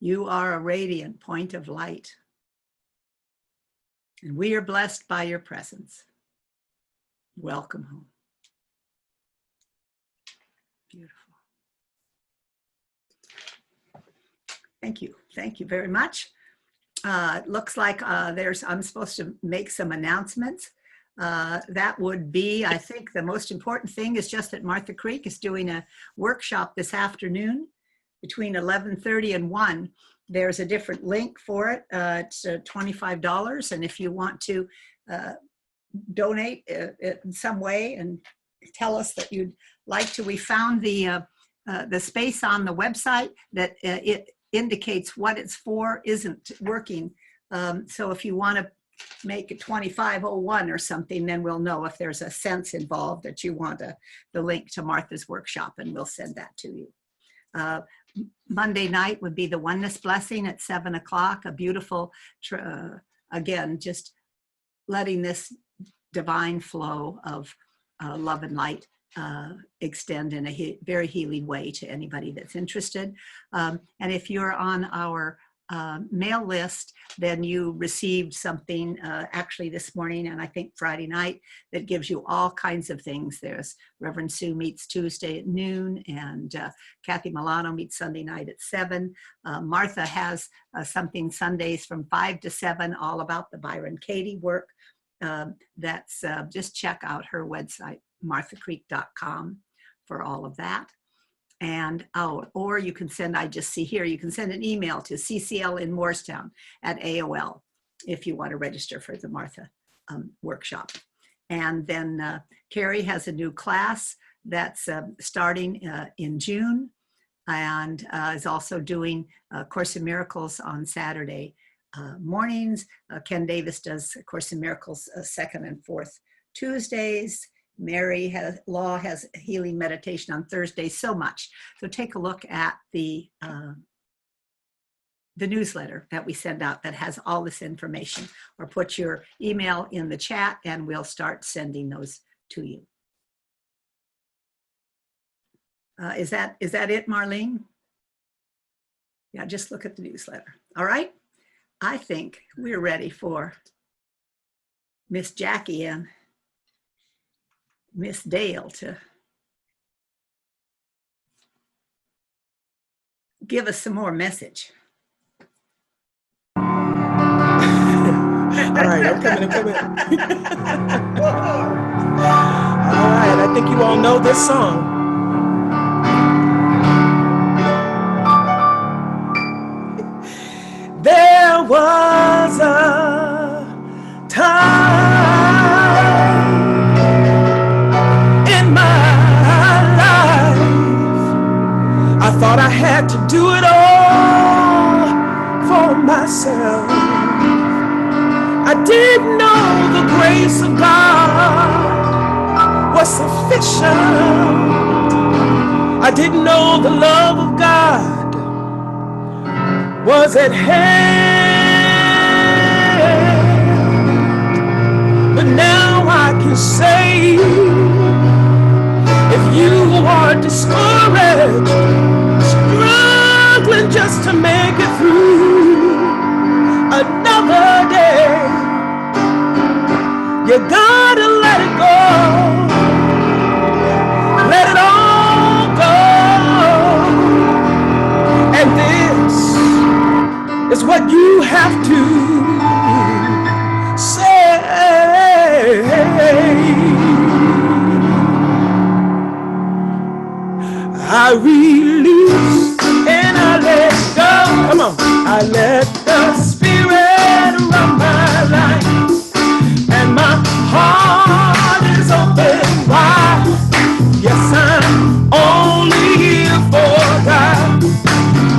You are a radiant point of light. And we are blessed by your presence. Welcome home. Beautiful. Thank you. Thank you very much. It looks like I'm supposed to make some announcements. That would be, I think the most important thing is just that Martha Creek is doing a workshop this afternoon between 11:30 and 1. There's a different link for it. It's $25. And if you want to donate in some way and tell us that you'd like to, we found the space on the website that it indicates what it's for isn't working. So if you want to make it 2501 or something, then we'll know if there's a sense involved that you want the link to Martha's workshop, and we'll send that to you. Monday night would be the Oneness Blessing at 7 o'clock, a beautiful, again, just letting this divine flow of love and light extend in a very healing way to anybody that's interested. And if you're on our mail list, then you received something actually this morning and I think Friday night that gives you all kinds of things. There's Reverend Sue meets Tuesday at noon, and Kathy Milano meets Sunday night at 7. Martha has something Sundays from 5 to 7 all about the Byron Katie work. That's just check out her website, marthacreek.com, for all of that. And or you can send, I just see here, you can send an email to cclinmorristown@AOL if you want to register for the Martha workshop. And then Carrie has a new class that's starting in June, and is also doing Course in Miracles on Saturday mornings. Ken Davis does Course in Miracles second and fourth Tuesdays. Mary Law has healing meditation on Thursday, so much. So take a look at the newsletter that we send out that has all this information, or put your email in the chat and we'll start sending those to you. Is that it, Marlene? Yeah, just look at the newsletter. All right. I think we're ready for Miss Jackie and Miss Dale to give us some more message. All right, I'm coming. All right, I think you all know this song. There was a time I thought I had to do it all for myself. I didn't know the grace of God was sufficient. I didn't know the love of God was at hand. But now I can say, if you are discouraged, struggling just to make it through another day, you gotta let it go. Let it all go. And this is what you have to I release and I let go. Come on. I let the Spirit run my life. And my heart is open wide. Yes, I'm only here for God.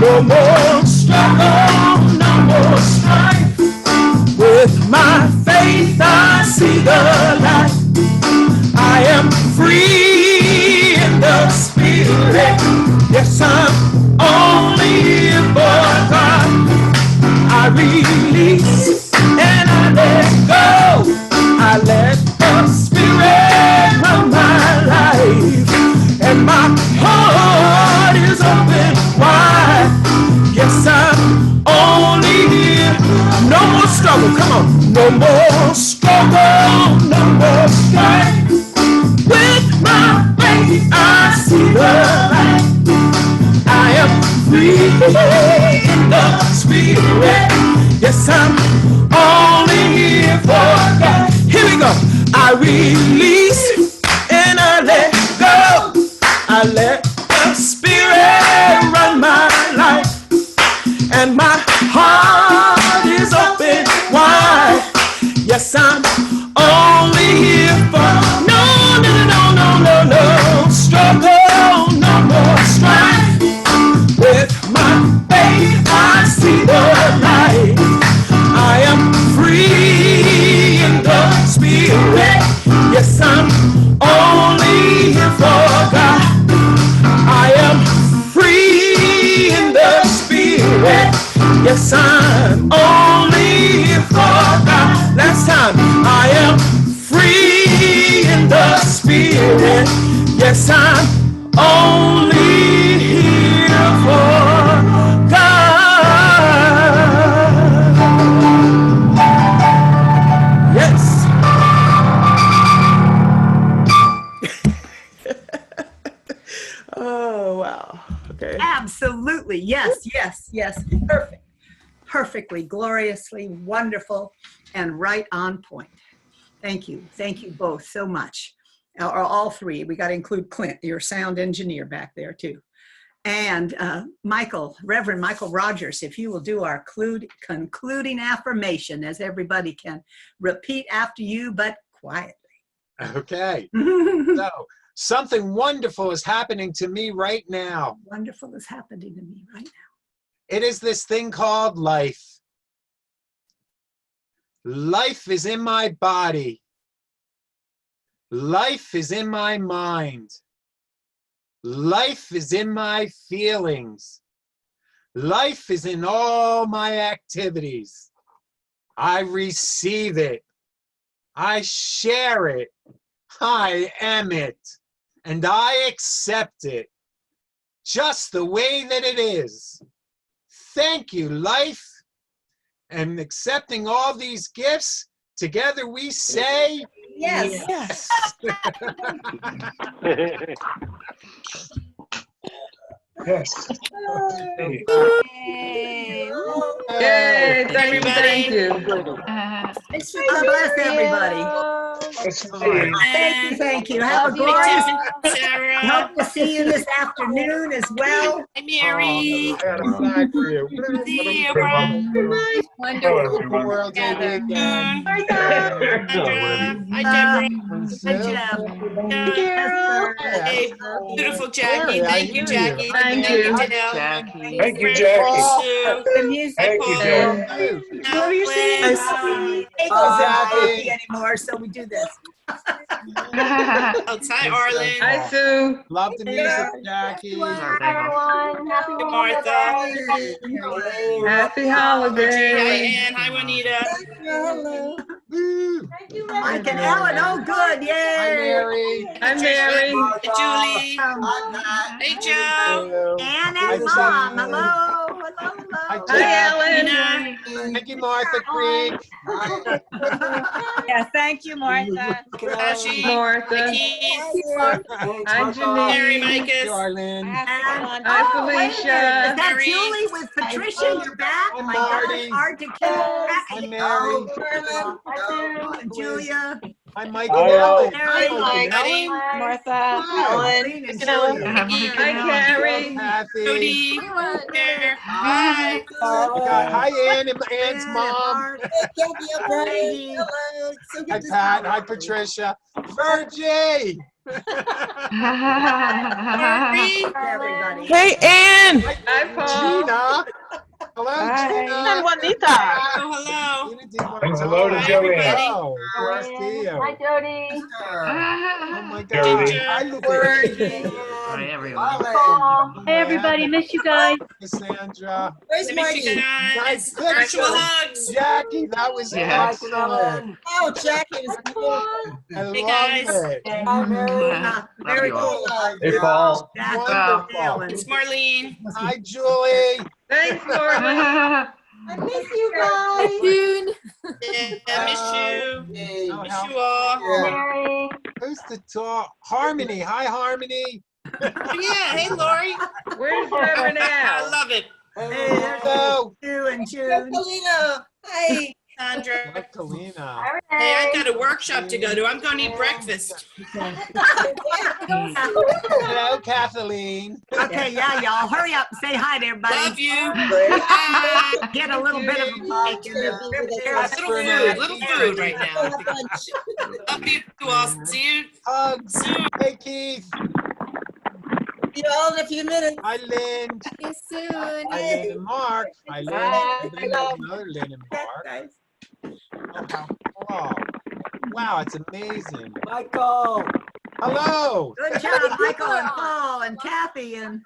No more struggle, no more strife. With my faith I see the light. I am free in the Spirit. Yes, I'm only here for God. I release and I let go. I let the Spirit run my life. And my heart is open wide. Yes, I'm only here. No more struggle, come on. No more struggle, no more strife. With my faith I see the light. I am free in the Spirit. Yes, I'm only here for God. Here we go. I release and I let go. I let the Spirit run my life. And my heart is open wide. Yes, I'm only here for no struggle, no more strife. With my faith I see the light. I am free in the Spirit. Yes, I'm only here for God. I am free in the Spirit. Yes, I'm only here for God. Last time. I am free in the Spirit. Yes, I'm only here for God. Yes. Oh, wow. Okay. Absolutely. Yes, yes, yes. Perfect. Perfectly, gloriously, wonderful, and right on point. Thank you. Thank you both so much. Or all three. We got to include Clint, your sound engineer back there too. And Michael, Reverend Michael Rogers, if you will do our concluding affirmation, as everybody can repeat after you, but quietly. Okay. So something wonderful is happening to me right now. Wonderful is happening to me right now. It is this thing called life. Life is in my body. Life is in my mind. Life is in my feelings. Life is in all my activities. I receive it. I share it. I am it. And I accept it just the way that it is. Thank you, life. And accepting all these gifts, together we say, Yes. Yes. Yes. Yay. Yay, Thank you. God bless everybody. Yes, indeed. Thank you. Have a glorious. Sarah. Hope to see you this afternoon as well. Hi, Mary. I got a sign for you. See you, bro. Wonderful World Day weekend. Sandra. Hi, Deborah. Hi, Jeff. Carol. Hey, beautiful Jackie. Thank you, Jackie. Thank you, Janelle. Jackie. Thank you, Jackie. Sue. Thank you, Jackie. What were you saying? Eagles aren't working anymore, so we do this. Oh, hi, Arlen. Hi, Sue. Love the music, Jackie. Hi, Martha. Happy Hi, holidays. Ann. Hi, Juanita. Woo. Mike and Ellen, oh good, Hi, yay. Mary. Hi, Mary. Hey, Julie. Hey, Joe. Ann and Mom, hello, hello. Hello. Hi, Ellen. Thank you, Martha Creek. Yeah, thank you, Martha. Tashi. Martha. Keith. Hi, Mary Janine. Micus. Darlene. And, Hi, oh, wait a minute. Is Felicia. that Mary. Julie with Patricia? You're back? Hi, My God, Marty. it's hard to keep track. Hi, Mary. Julia. Hi, Michael Hi, Ellen. Mary. Hi, Michael Buddy. Ellen. Martha. Ellen and Julia. Hi, Carrie. Kathy. Cody. There. Hi. Hi, Ann and Ann's Lynn and mom. Mark. Maggie. Maggie. Hi, Pat. Hi, Patricia. Virgie. Marie. Everybody. Hey, Ann. Hi, Paul. Gina. Hello, Gina. And Juanita. Oh, hello. Gina, do you want And to hello to talk? Joanne. Hello. Nice to see you. Hi, Jody. Oh my Jody. God. Hi, Lucy. Hi, everyone. Hey, everybody. Miss you guys. Cassandra. Where's Let me see you Marty? guys. Nice Virtual picture. hugs. Jackie, that was excellent. Oh, Jackie was cool. I Hey, love guys. it. Very cool. Hey, Paul. Wonderful. It's Marlene. Hi, Julie. Thanks, Marty. I miss you guys. Yeah, miss you. Oh, Miss how- you all. Who's the talk? Harmony. Hi, Harmony. Yeah, hey, Lori. Where's Reverend I Al? love it. Hey, there's Hello. you and June. Paulina. Hi. Sandra. Hi, Kalina. Hey, I've got a workshop to go to. I'm going to eat breakfast. Hello, Kathleen. Okay, yeah, y'all, hurry up and say hi to everybody. Love you. Bye. Get a little bit of a break in the Little food right now. Love you all. See you Hugs. soon. Hey, Keith. See you all in a few minutes. Hi, Lynn. See you soon. Hi, Lynn and Mark. Hi, Lynn. Bye. And then there's another Lynn and Mark. Oh, how cool. Wow, it's amazing. Michael. Hello. Good job, Michael and Paul and Kathy and,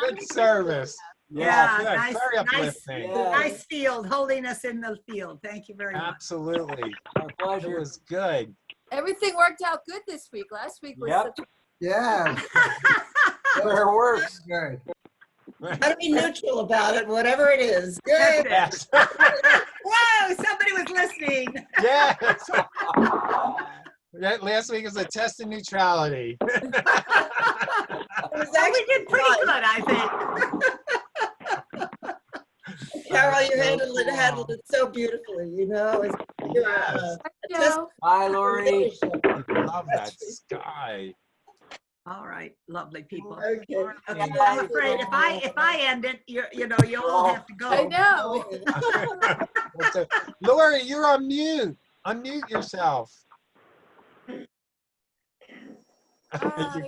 Good service. yeah, good. nice, Very nice, uplifting. nice field, holding us in the field. Thank you very much. Absolutely. It was good. Everything worked out good this week. Last week was such Yeah. Where it works. Good. Gotta be neutral about it, whatever it is. Good. Yes. Whoa, somebody was listening. Yes. Last week was a test of neutrality. It was Well, we actually did pretty fun. good, I think. Carol, you handled it so beautifully, you know. You're Yes. a test- Bye, Lori. I love that sky. All right, lovely people. Okay. Okay, I'm afraid if I end it, you all have to go. I know. Lori, you're on mute. Unmute yourself. You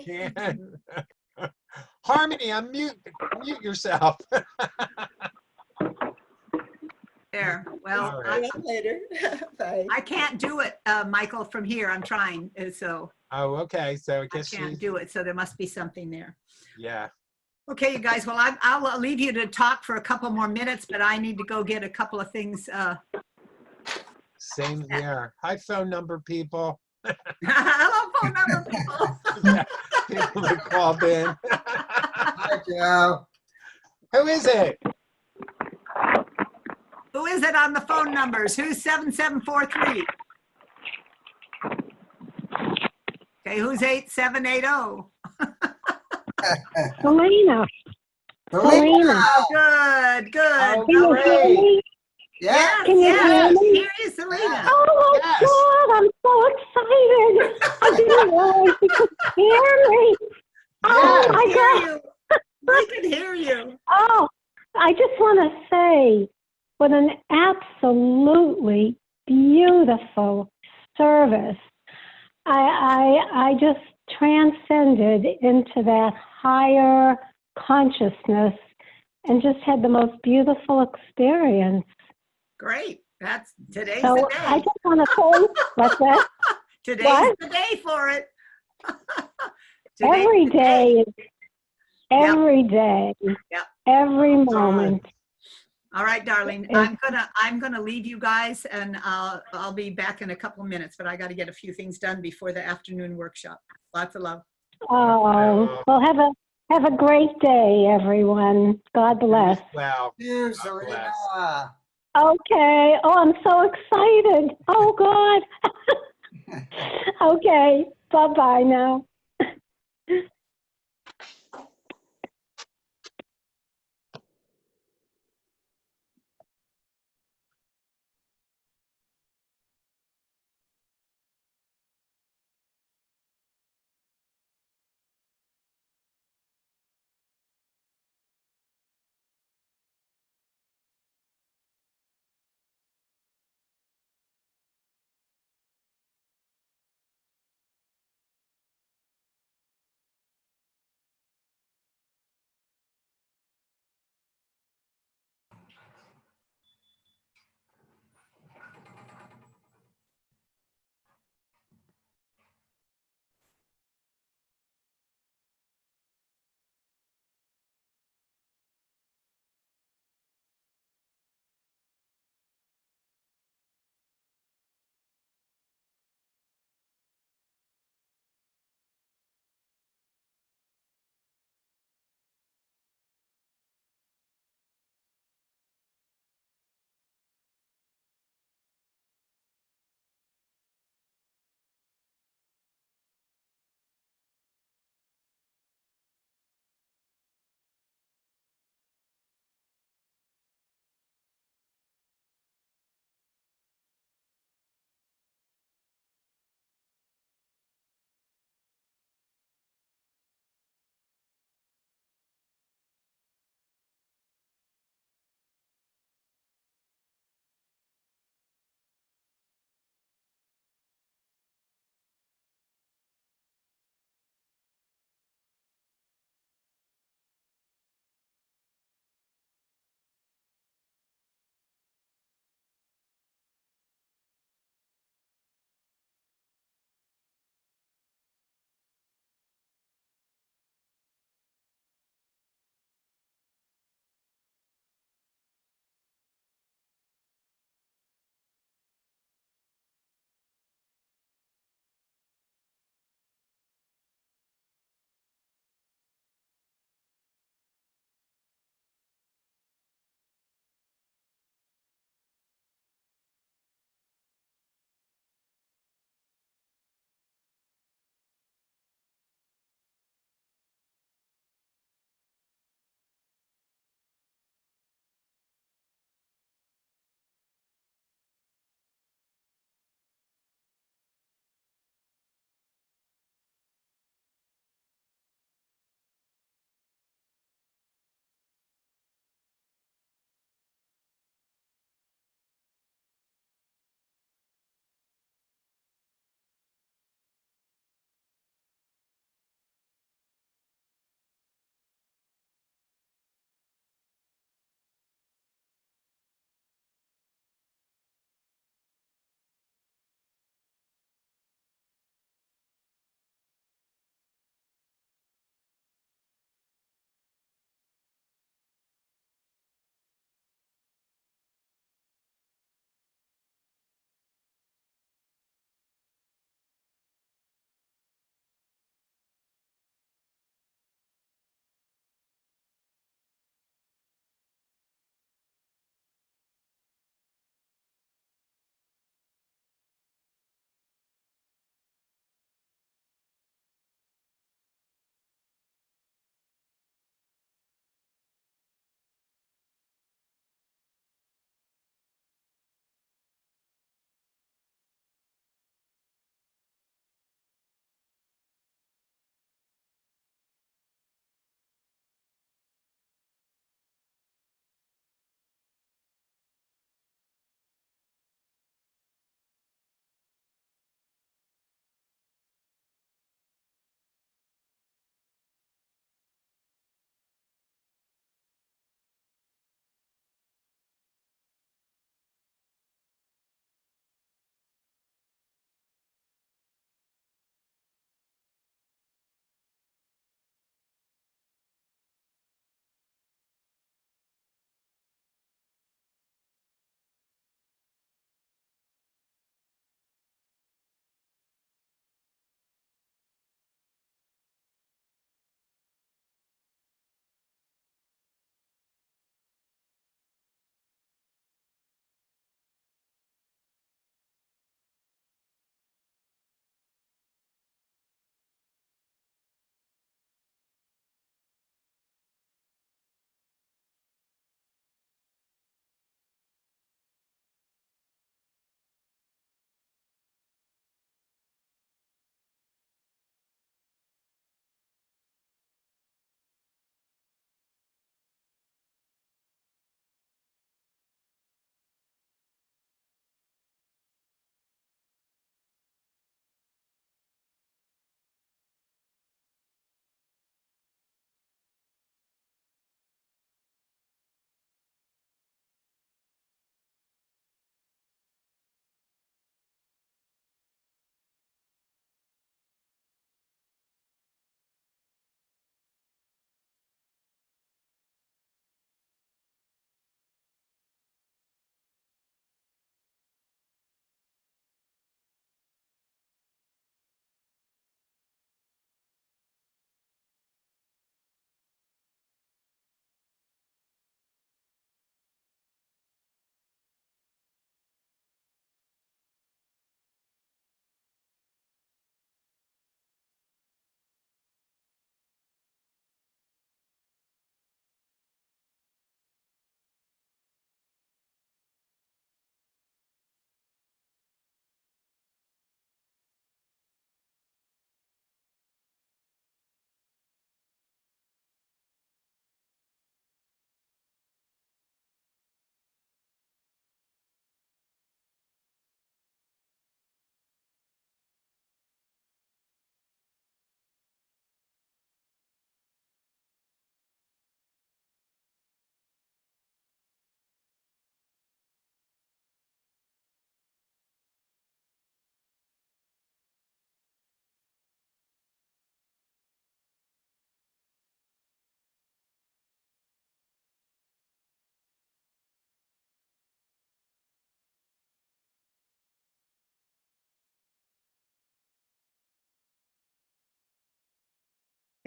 can. Harmony, unmute. Mute yourself. There. Well, All right. Later. Bye. I can't do it, Michael, from here. I'm trying, so Oh, okay. So I I guess can't you. do it. So there must be something there. Yeah. Okay, you guys. Well, I'll leave you to talk for a couple more minutes, but I need to go get a couple of things. Same here. Hi, phone number people. Hello, phone number people. Yeah, people that called in. Hi, Joe. Who is it? Who is it on the phone numbers? Who's 7743? Okay, who's 8780? Helena. Helena. Good, good. Oh, Can you hear great. me? Yeah. Yes, Can you hear yes. me? Here is Selena. Oh my Yes. God, I'm so excited. I didn't realize you could hear me. Oh Yes. my We God. hear you. We can hear you. Oh, I just want to say what an absolutely beautiful service. I just transcended into that higher consciousness and just had the most beautiful experience. Great. That's today's So the I day. just want to say, what's that? Today's What? the day for it. Every Today's the day. day, every day, Yep. every moment. All right, darling. It's- I'm gonna leave you guys, and I'll be back in a couple of minutes. But I got to get a few things done before the afternoon workshop. Lots of love. Oh, well, Have a great day, everyone. God bless. Well, Cheers, God bless. Serena. Okay. Oh, I'm so excited. Oh, God. Okay. Bye-bye now.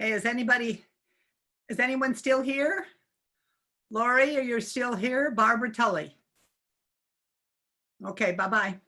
Hey, is anyone still here? Lori, are you still here? Barbara Tully. Okay, bye-bye.